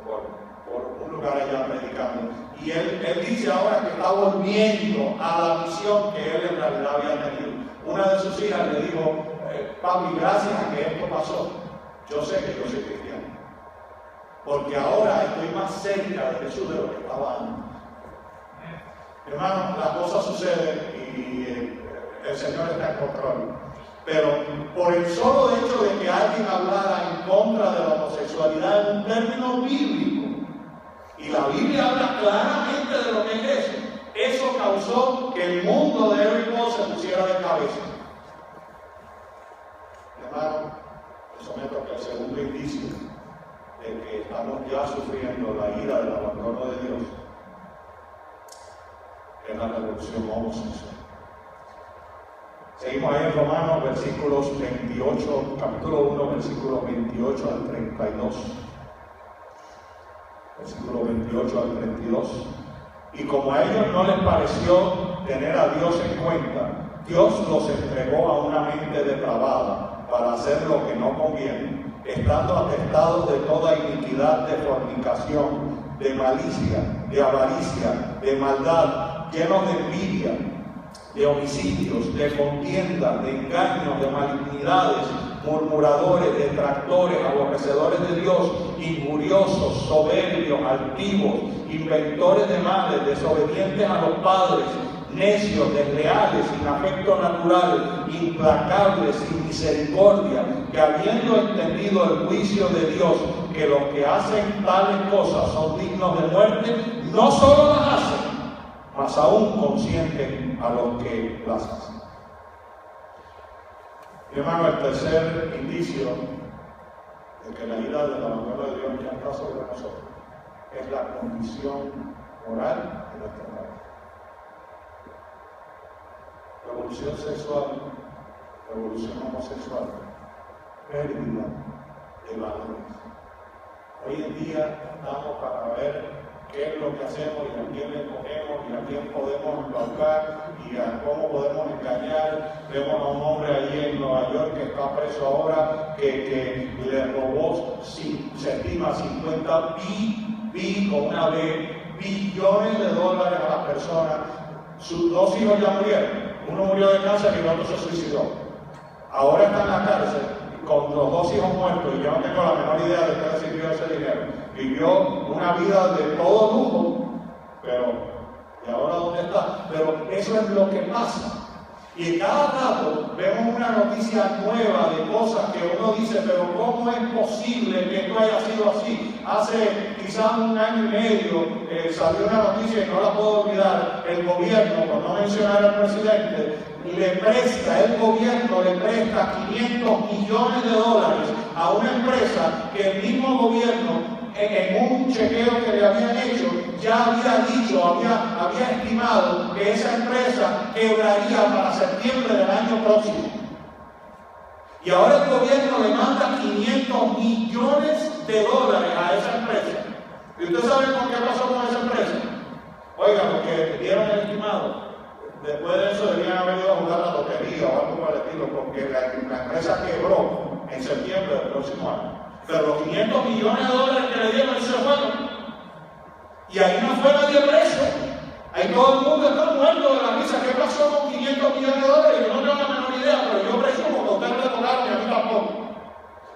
por un lugar allá predicando. Y él dice ahora que está volviendo a la misión que él en realidad había tenido. Una de sus hijas le dijo, papi, gracias a que esto pasó, yo sé que yo soy cristiano. Porque ahora estoy más cerca de Jesús de lo que estaba antes. Hermano, las cosas suceden y el Señor está en control. Pero por el solo hecho de que alguien hablara en contra de la homosexualidad en un término bíblico, y la Biblia habla claramente de lo que es eso, Eso causó que el mundo de Eric Paul se pusiera de cabeza. Hermano, me someto a que el segundo indicio de que estamos ya sufriendo la ira del abandono de Dios es la revolución homosexual. Seguimos ahí en Romanos, versículos 28, capítulo 1, versículos 28 al 32. Versículo 28 al 32. Y como a ellos no les pareció tener a Dios en cuenta, Dios los entregó a una mente depravada para hacer lo que no conviene, estando atestados de toda iniquidad, de fornicación, de malicia, de avaricia, de maldad, llenos de envidia, de homicidios, de contienda, de engaños, de malignidades, murmuradores, detractores, aborrecedores de Dios, injuriosos, soberbios, altivos, inventores de males, desobedientes a los padres, necios, desleales, sin afecto natural, implacables, sin misericordia, que habiendo entendido el juicio de Dios, que los que hacen tales cosas son dignos de muerte, no solo las hacen, mas aún consienten a los que las hacen. Mi hermano, el tercer indicio de que la ira del abandono de Dios ya está sobre nosotros es la condición moral de nuestra vida. Revolución sexual, revolución homosexual, pérdida de valores. Hoy en día estamos para ver qué es lo que hacemos y a quién le cogemos y a quién podemos embaucar y a cómo podemos engañar. Vemos a un hombre allí en Nueva York que está preso ahora, que le robó, se estima 50 billones de dólares a las personas. Sus dos hijos ya murieron. Uno murió de cáncer y el otro se suicidó. Ahora está en la cárcel con los dos hijos muertos y yo no tengo la menor idea de qué sirvió ese dinero. Vivió una vida de todo lujo, pero ¿y ahora dónde está? Pero eso es lo que pasa. Y cada rato vemos una noticia nueva de cosas que uno dice, pero ¿cómo es posible que esto haya sido así? Hace quizás un año y medio salió una noticia y no la puedo olvidar. El gobierno, por no mencionar al presidente, el gobierno le presta 500 millones de dólares a una empresa que el mismo gobierno, en un chequeo que le habían hecho, ya había dicho, había estimado que esa empresa quebraría para septiembre del año próximo. Y ahora el gobierno le manda 500 millones de dólares a esa empresa. ¿Y usted sabe con qué pasó con esa empresa? Oiga, porque dieron el estimado. Después de eso debían haber ido a jugar la lotería o algo por el estilo, porque la empresa quebró en septiembre del próximo año. Pero los 500 millones de dólares que le dieron se fueron. Y ahí no fue nadie preso. Ahí todo el mundo está muerto de la risa. ¿Qué pasó con 500 millones de dólares? Yo no tengo la menor idea, pero yo presumo que a usted no le tocaron y a mí tampoco.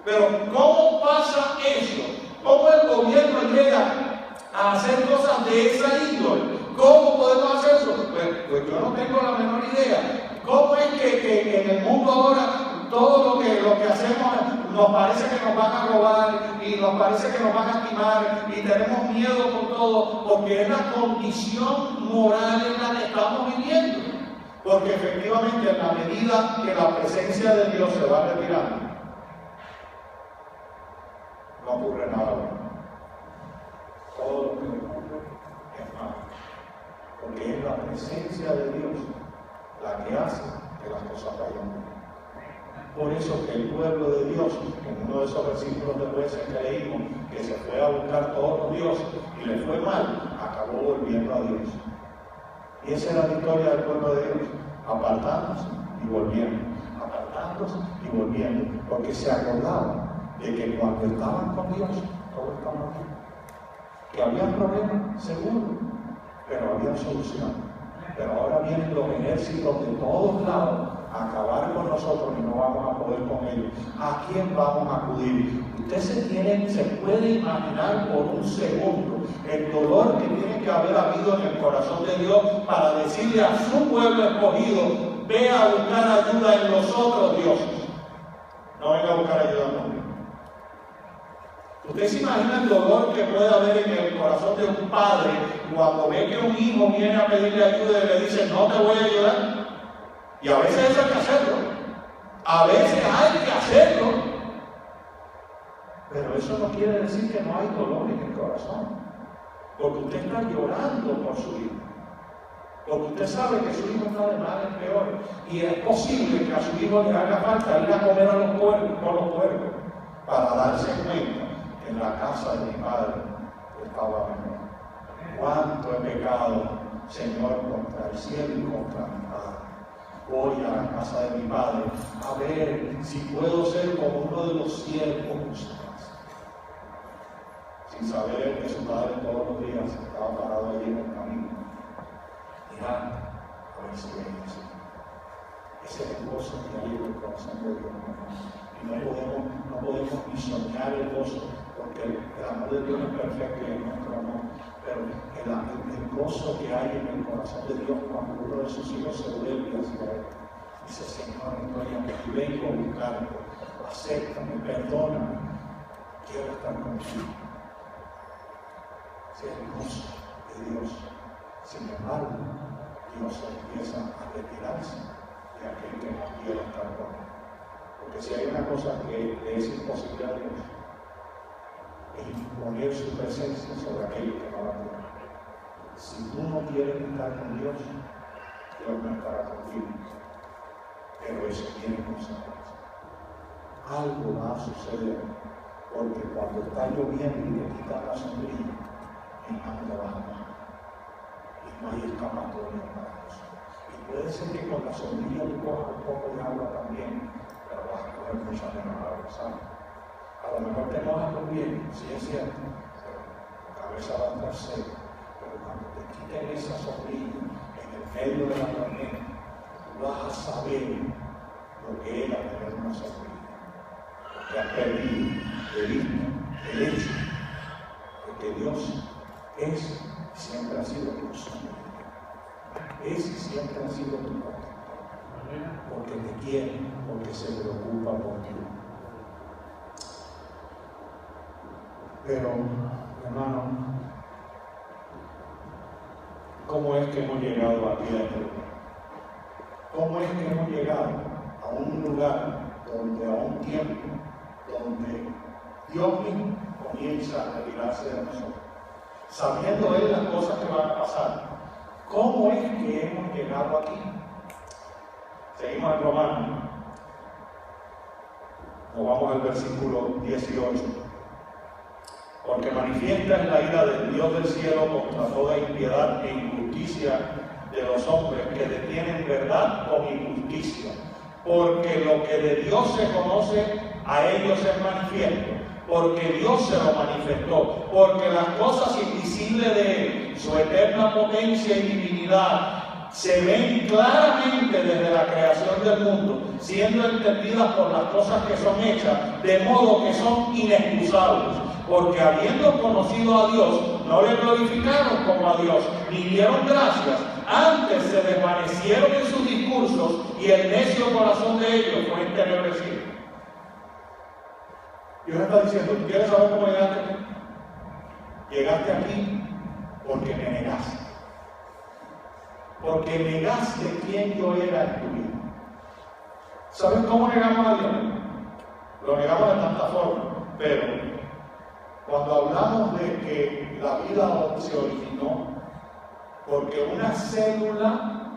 Pero ¿cómo pasa eso? ¿Cómo el gobierno llega a hacer cosas de esa índole? ¿Cómo podemos hacer eso? Pues yo no tengo la menor idea. ¿Cómo es que en el mundo ahora todo lo que hacemos nos parece que nos van a robar y nos parece que nos van a timar y tenemos miedo por todo? Porque es la condición moral en la que estamos viviendo. Porque efectivamente en la medida que la presencia de Dios se va retirando, no ocurre nada bueno. Todo lo que ocurre es malo. Porque es la presencia de Dios la que hace que las cosas vayan bien. Por eso que el pueblo de Dios, en uno de esos versículos de Jueces que leímos, que se fue a buscar todos los dioses y le fue mal, acabó volviendo a Dios. Y esa es la victoria del pueblo de Dios, apartándose y volviendo, apartándose y volviendo, porque se acordaban de que cuando estaban con Dios, todo estaba bien. Que había problemas, seguro, pero había solución. Pero ahora vienen los ejércitos de todos lados a acabar con nosotros y no vamos a poder con ellos. ¿A quién vamos a acudir? Usted se puede imaginar por un segundo el dolor que tiene que haber habido en el corazón de Dios para decirle a su pueblo escogido: ve a buscar ayuda en los otros dioses. No venga a buscar ayuda en nosotros. Usted se imagina el dolor que puede haber en el corazón de un padre cuando ve que un hijo viene a pedirle ayuda y le dice, no te voy a ayudar. Y a veces eso hay que hacerlo. A veces hay que hacerlo. Pero eso no quiere decir que no hay dolor en el corazón. Porque usted está llorando por su hijo. Porque usted sabe que su hijo está de mal en peor. Y es posible que a su hijo le haga falta ir a comer a los puercos, con los puercos, para darse cuenta que en la casa de mi padre estaba mejor. ¿Cuánto he pecado, Señor, contra el cielo y contra mi padre? Voy a la casa de mi padre a ver si puedo ser como uno de los siervos ustedes. Sin saber que su padre todos los días estaba parado allí en el camino, mirando a ver si venía así. Ese es el gozo que hay en el corazón de Dios. Y no podemos ni soñar el gozo, porque el amor de Dios es perfecto y es nuestro amor. Pero el gozo que hay en el corazón de Dios cuando uno de sus hijos se vuelve hacia Él. Dice, Señor, estoy vengo a buscarte, acéptame, perdóname, quiero estar contigo. Ese es el gozo de Dios. Sin embargo, Dios empieza a retirarse de aquel que no quiere estar con Él. Porque si hay una cosa que le es imposible a Dios, es imponer su presencia sobre aquellos que no la tienen. Si tú no quieres estar con Dios, Dios no estará contigo. Pero eso tiene consecuencias. Algo va a suceder, porque cuando está lloviendo y te quitas la sombrilla, en dónde vas a bajar. Y no hay escapatoria para eso. Y puede ser que con la sombrilla tú cojas un poco de agua también, pero vas a coger mucha menos agua, ¿sabes? A lo mejor te mojas muy bien, sí es cierto, pero tu cabeza va a estar seca. Pero cuando te quiten esa sombrilla en el medio de la tormenta, tú vas a saber lo que era tener una sombrilla. Porque has perdido de vista el hecho de que Dios es y siempre ha sido tu sombrilla. Es y siempre ha sido tu protector. Porque te quiere, porque se preocupa por ti. Pero, hermano, ¿cómo es que hemos llegado aquí a este lugar? ¿Cómo es que hemos llegado a un lugar donde a un tiempo, donde Dios mismo comienza a retirarse de nosotros? Sabiendo Él las cosas que van a pasar, ¿cómo es que hemos llegado aquí? Seguimos en Romanos. Nos vamos al versículo 18. Porque manifiesta es la ira del Dios del cielo contra toda impiedad e injusticia de los hombres que detienen verdad con injusticia. Porque lo que de Dios se conoce, a ellos es manifiesto. Porque Dios se lo manifestó. Porque las cosas invisibles de Él, su eterna potencia y divinidad, se ven claramente desde la creación del mundo, siendo entendidas por las cosas que son hechas, de modo que son inexcusables. Porque habiendo conocido a Dios, no le glorificaron como a Dios, ni dieron gracias. Antes se desvanecieron en sus discursos y el necio corazón de ellos fue entenebrecido. Dios está diciendo, ¿tú quieres saber cómo llegaste aquí? Llegaste aquí porque me negaste. Porque negaste quién yo era en tu vida. ¿Sabes cómo negamos a Dios? Lo negamos de tantas formas, pero cuando hablamos de que la vida se originó porque una célula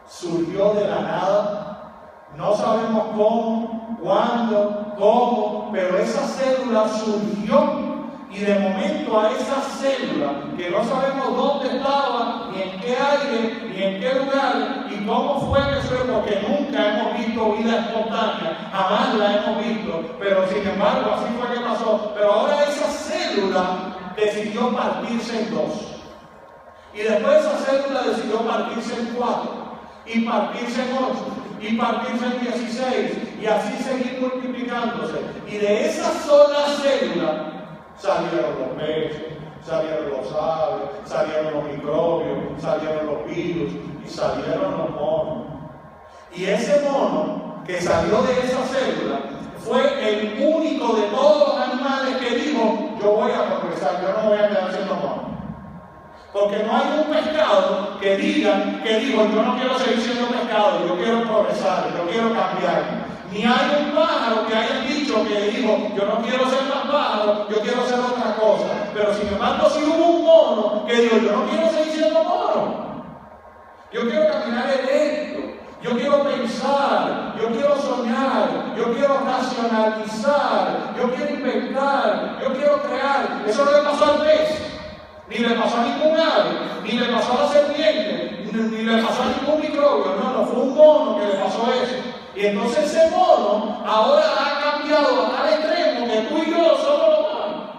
surgió de la nada, no sabemos cómo, cuándo, cómo, pero esa célula surgió y de momento a esa célula, que no sabemos dónde estaba, ni en qué aire, ni en qué lugar, y cómo fue que fue, porque nunca hemos visto vida espontánea, jamás la hemos visto, pero sin embargo así fue que pasó. Pero ahora esa célula decidió partirse en dos. Y después esa célula decidió partirse en 4, y partirse en 8, y partirse en 16, y así seguir multiplicándose. Y de esa sola célula salieron los peces, salieron los aves, salieron los microbios, salieron los virus y salieron los monos. Y ese mono que salió de esa célula fue el único de todos los animales que dijo, yo voy a progresar, yo no voy a quedar siendo mono. Porque no hay un pescado que digo, yo no quiero seguir siendo pescado, yo quiero progresar, yo quiero cambiar. Ni hay un pájaro que haya dicho que dijo, yo no quiero ser más pájaro, yo quiero ser otra cosa. Pero sin embargo, si hubo un mono que dijo, yo no quiero seguir siendo mono, yo quiero caminar erecto, yo quiero pensar, yo quiero soñar, yo quiero racionalizar, yo quiero inventar, yo quiero crear. Eso no le pasó al pez. Ni le pasó a ningún ave, ni le pasó a la serpiente, ni le pasó a ningún microbio. No, fue un mono que le pasó eso. Y entonces ese mono ahora ha cambiado a tal extremo que tú y yo somos los monos.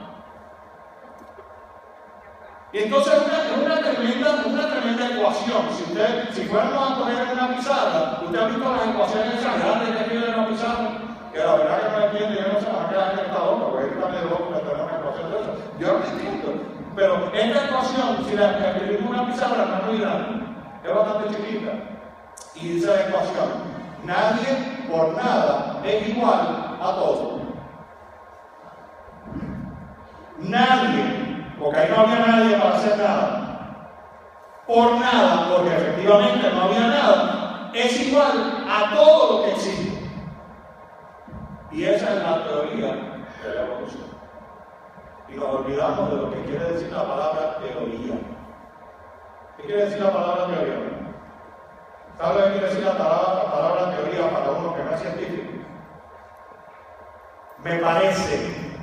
Y entonces es una tremenda ecuación. Si fuéramos a poner en una pizarra, usted ha visto las ecuaciones esas grandes que escriben en la pizarra, que la verdad que no entiende, yo no sé, a qué la gente está loca, porque está medio loco para tener una ecuación de esas. Yo no entiendo. Pero esta ecuación, si la escribimos en una pizarra, no es muy grande, es bastante chiquita. Y dice la ecuación: nadie por nada es igual a todos. Nadie, porque ahí no había nadie para hacer nada. Por nada, porque efectivamente no había nada, es igual a todo lo que existe. Y esa es la teoría de la evolución. Y nos olvidamos de lo que quiere decir la palabra teoría. ¿Qué quiere decir la palabra teoría? ¿Sabe lo que quiere decir la palabra teoría para uno que no es científico? Me parece,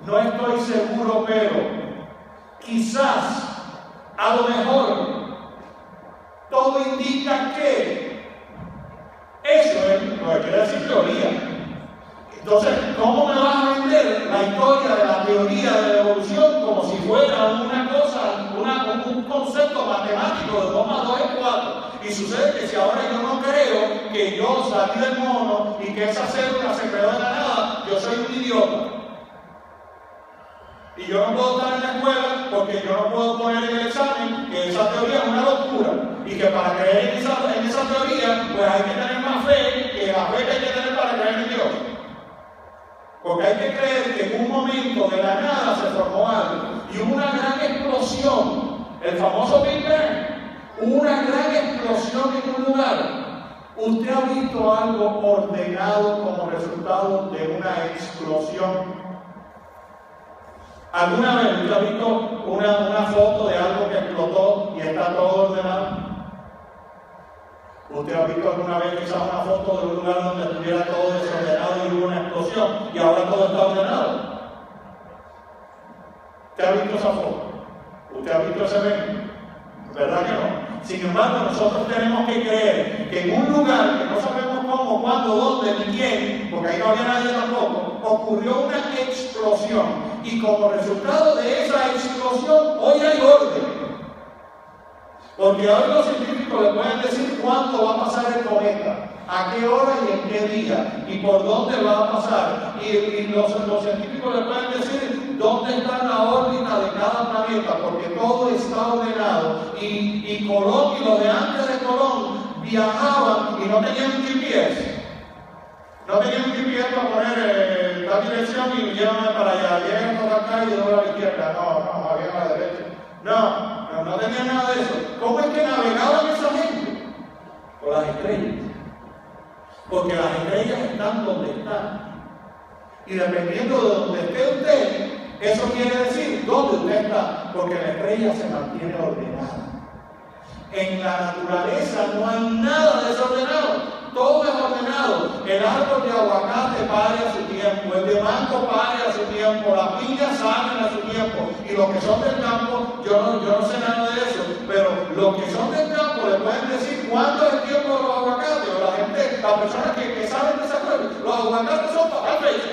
no estoy seguro, pero quizás, a lo mejor, todo indica que eso es lo que quiere decir teoría. Entonces, ¿cómo me vas a vender la historia de la teoría de la evolución como si fuera una cosa, un concepto matemático de 2 más 2 es 4? Y sucede que si ahora yo no creo que yo salí del mono y que esa célula se creó de la nada, yo soy un idiota. Y yo no puedo estar en la escuela porque yo no puedo poner en el examen que esa teoría es una locura. Y que para creer en esa teoría, pues hay que tener más fe que la fe que hay que tener para creer en Dios. Porque hay que creer que en un momento de la nada se formó algo y hubo una gran explosión, el famoso Big Bang, hubo una gran explosión en un lugar. ¿Usted ha visto algo ordenado como resultado de una explosión? ¿Alguna vez usted ha visto una foto de algo que explotó y está todo ordenado? ¿Usted ha visto alguna vez quizás una foto de un lugar donde estuviera todo desordenado y hubo una explosión y ahora todo está ordenado? ¿Usted ha visto esa foto? ¿Usted ha visto ese evento? ¿Verdad que no? Sin embargo, nosotros tenemos que creer que en un lugar que no sabemos cómo, cuándo, dónde ni quién, porque ahí no había nadie tampoco, ocurrió una explosión. Y como resultado de esa explosión, hoy hay orden. Porque hoy los científicos le pueden decir cuándo va a pasar el cometa, a qué hora y en qué día, y por dónde va a pasar. Y los científicos le pueden decir dónde está la órbita de cada planeta, porque todo está ordenado. Y Colón y los de antes de Colón viajaban y no tenían un GPS. No tenían un GPS para poner la dirección y llévame para allá, llegan por acá y dobla a la izquierda. No, había a la derecha. No tenía nada de eso. ¿Cómo es que navegaban esa gente? Por las estrellas. Porque las estrellas están donde están. Y dependiendo de donde esté usted, eso quiere decir dónde usted está. Porque la estrella se mantiene ordenada. En la naturaleza no hay nada desordenado. Todo es ordenado. El árbol de aguacate pare a su tiempo, el de mango pare a su tiempo, las piñas salen a su tiempo. Y los que son del campo, yo no sé nada de eso, pero los que son del campo le pueden decir cuándo es el tiempo de los aguacates. O las personas que saben de esas cosas, los aguacates son para tal fecha.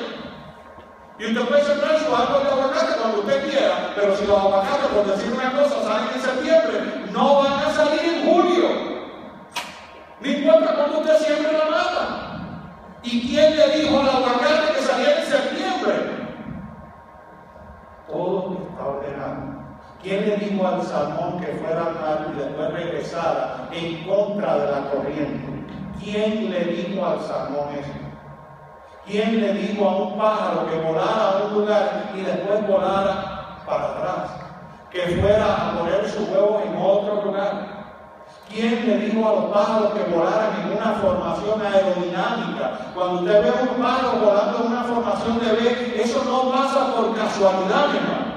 Y usted puede sembrar su árbol de aguacate cuando usted quiera, pero si los aguacates, por decir una cosa, salen en septiembre, no van a salir en julio. No importa cuando usted siembre la mata. ¿Y quién le dijo al aguacate que saliera en septiembre? Todo está ordenado. ¿Quién le dijo al salmón que fuera al mar y después regresara en contra de la corriente? ¿Quién le dijo al salmón eso? ¿Quién le dijo a un pájaro que volara a un lugar y después volara para atrás? Que fuera a poner su huevo en otro lugar. ¿Quién le dijo a los pájaros que volaran en una formación aerodinámica? Cuando usted ve a un pájaro volando en una formación de V, eso no pasa por casualidad, mi hermano.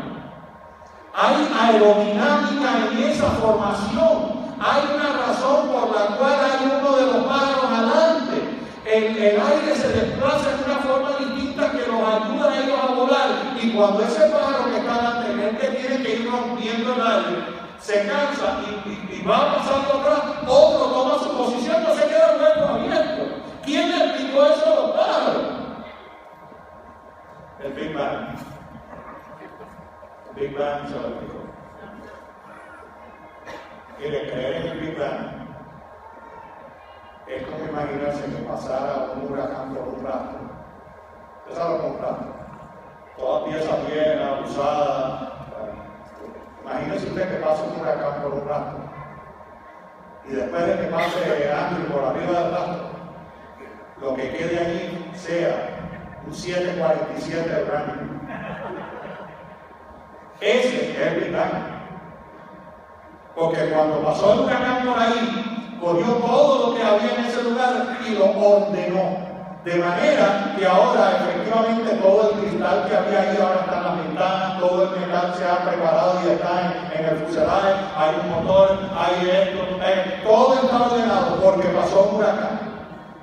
Hay aerodinámica en esa formación. Hay una razón por la cual hay uno de los pájaros adelante. El aire se desplaza de una forma distinta que los ayuda a ellos a volar. Y cuando ese pájaro que está adelante, el que tiene que ir rompiendo el aire, se cansa y va pasando atrás, otro toma su posición, no se queda el hueco abierto. ¿Quién le explicó eso a los pájaros? El Big Bang. El Big Bang se lo explicó. Mire, creer en el Big Bang es como imaginarse que pasara un huracán por un rastro. ¿Usted sabe con un rastro? Todas piezas viejas, usadas. Imagínese usted que pase un huracán por un rastro. Y después de que pase Andrew por arriba del rastro, lo que quede allí sea un 747 de Brandy. Ese es el Big Bang. Porque cuando pasó el huracán por ahí, cogió todo lo que había en ese lugar y lo ordenó. De manera que ahora efectivamente todo el cristal que había ahí ahora está en las ventanas, todo el metal se ha preparado y está en el fuselaje, hay un motor, hay esto, todo está ordenado porque pasó un huracán.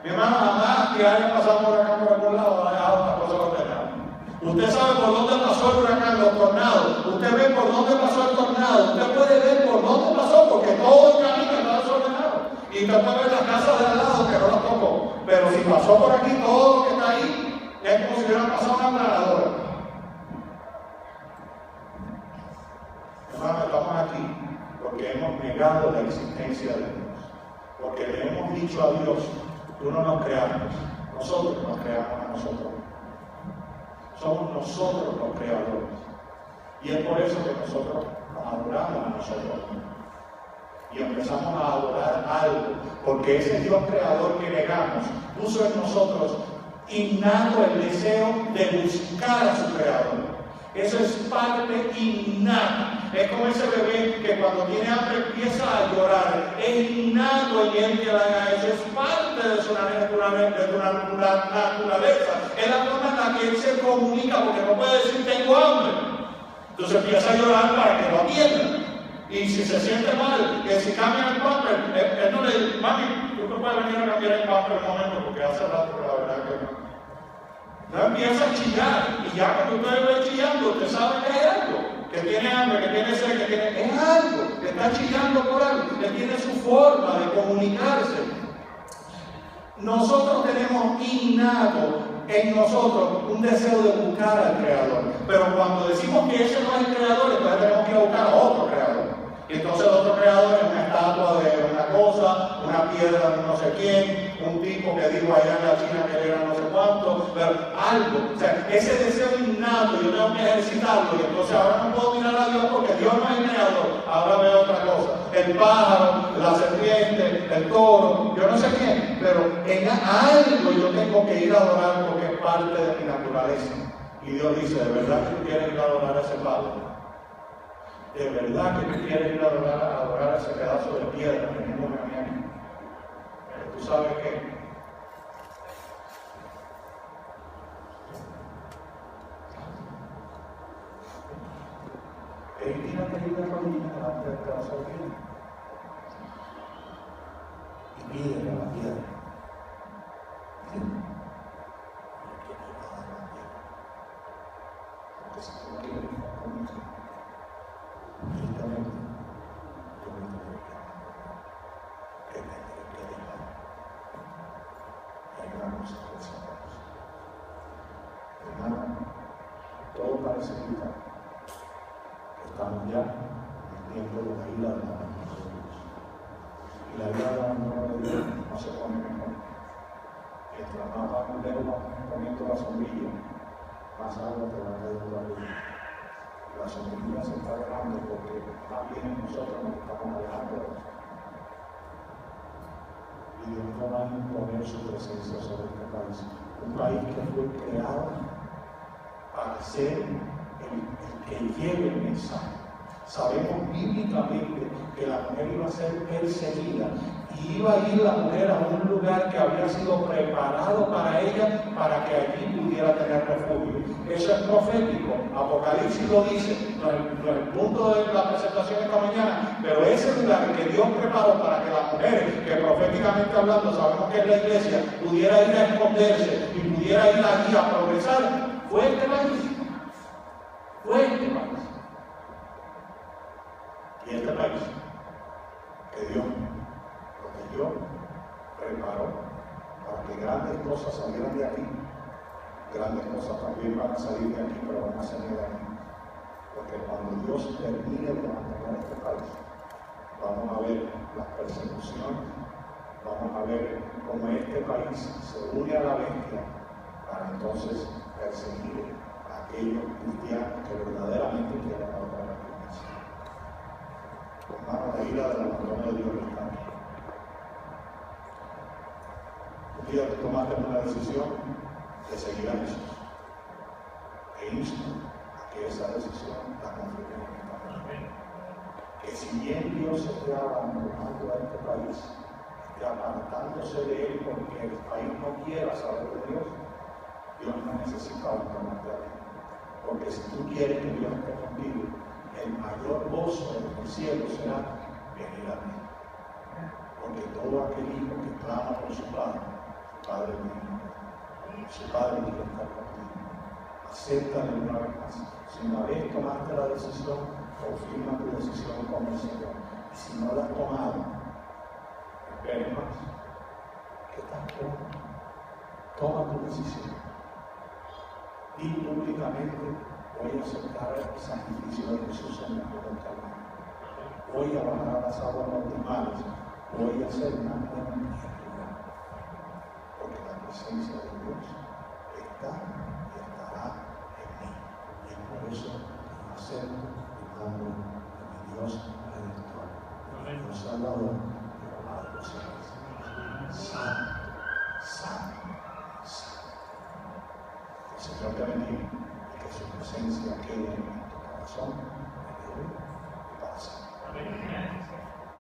Mi hermano, jamás que haya pasado un huracán por algún lado haya dejado las cosas ordenadas. Usted sabe por dónde pasó el huracán, los tornados. Usted ve por dónde pasó el tornado. Usted puede ver por dónde pasó porque todo el camino está desordenado. Y usted puede ver las casas de al lado que no las tocó. Pero si pasó por aquí todo lo que está ahí, es como si hubiera pasado una planadora. Hermano, estamos aquí porque hemos negado la existencia de Dios. Porque le hemos dicho a Dios, tú no nos creaste, nosotros nos creamos a nosotros. Somos nosotros los creadores. Y es por eso que nosotros nos adoramos a nosotros mismos. Y empezamos a adorar algo, porque ese Dios creador que negamos puso en nosotros innato el deseo de buscar a su creador. Eso es parte innata. Es como ese bebé que cuando tiene hambre empieza a llorar. Es innato en él que haga eso. Es parte de su naturaleza. Es la forma en la que él se comunica, porque no puede decir tengo hambre. Entonces empieza a llorar para que lo atiendan. Y si se siente mal, que si cambian el pamper, él no le dice, mami, tú no puedes venir a cambiar el pamper un momento, porque hace rato que la verdad que no. No empieza a chillar, y ya cuando usted lo ve chillando, usted sabe que hay algo, que tiene hambre, que tiene sed, que tiene... Es algo, que está chillando por algo, que tiene su forma de comunicarse. Nosotros tenemos innato en nosotros un deseo de buscar al Creador. Pero cuando decimos que ese no es el Creador, entonces tenemos que buscar a otro Creador. Y entonces el otro creador es una estatua de una cosa, una piedra de no sé quién, un tipo que dijo allá en la China que era no sé cuánto, pero algo. O sea, ese deseo innato yo tengo que ejercitarlo. Y entonces ahora no puedo mirar a Dios porque Dios no es el creador. Ahora veo otra cosa. El pájaro, la serpiente, el toro, yo no sé quién, pero en algo yo tengo que ir a adorar porque es parte de mi naturaleza. Y Dios dice, ¿de verdad que tú quieres ir a adorar a ese padre? ¿De verdad que tú quieres ir a adorar a ese pedazo de piedra que tengo en mi ánimo? Pero tú sabes qué. Tírate ahí de rodillas delante del pedazo de piedra. Y pídele a la piedra. Porque si tú no quieres ir conmigo, justamente, yo me tengo que dejar. Hay una consecuencia para eso. Hermano, todo parece indicar que estamos ya en el tiempo de la ira del abandono de Dios. Y la ira del abandono de Dios no se pone mejor. Mientras más vamos lejos, vamos poniendo la sombrilla, más agua te va a caer por la vida. La sombrilla se está dejando porque también nosotros nos estamos alejando de Dios. Y Dios no va a imponer su presencia sobre este país. un país que fue creado para ser el que lleve el mensaje. Sabemos bíblicamente que la mujer iba a ser perseguida y iba a ir la mujer a un lugar que había sido preparado para ella para que allí pudiera tener refugio. Eso es profético. Apocalipsis lo dice, no es el punto de la presentación esta mañana, pero ese lugar que Dios preparó para que la mujer, que proféticamente hablando sabemos que es la iglesia, pudiera ir a esconderse y pudiera ir allí a progresar, fue este país. Fue este país. Y este país que Dios protegió, preparó para que grandes cosas salieran de aquí. Grandes cosas también van a salir de aquí, pero van a salir de aquí. Porque cuando Dios termine de mantener este país, vamos a ver las persecuciones, vamos a ver cómo este país se une a la bestia para entonces perseguir a aquellos cristianos que verdaderamente quieren adorar a Dios. Hermano, la ira del abandono de Dios está aquí. Un día tú tomaste una decisión de seguir a Jesús. E insto a que esa decisión la confirme en esta mañana. Que si bien Dios esté abandonando a este país, esté apartándose de él porque el país no quiera saber de Dios, Dios no necesita abandonarte a ti. Porque si tú quieres que Dios esté contigo, el mayor gozo del cielo será venir a mí. Porque todo aquel hijo que clama por su padre viene. Su padre quiere estar contigo. Acéptale una vez más. Si una vez tomaste la decisión, confirma tu decisión con el Señor. Y si no la has tomado, esperes más. ¿Qué estás esperando? Toma tu decisión. Y públicamente voy a aceptar el sacrificio de Jesús en la cruz del Calvario. Voy a bajar a las aguas bautismales. Voy a hacer una buena criatura. Porque la presencia de Dios está y estará en mí. Y es por eso que yo acepto el nombre de mi Dios Redentor, de mi Dios Salvador, Jehová de los ejércitos. Santo, santo, santo. Que el Señor te bendiga y que su presencia quede en tu corazón, de hoy y para siempre. Amén.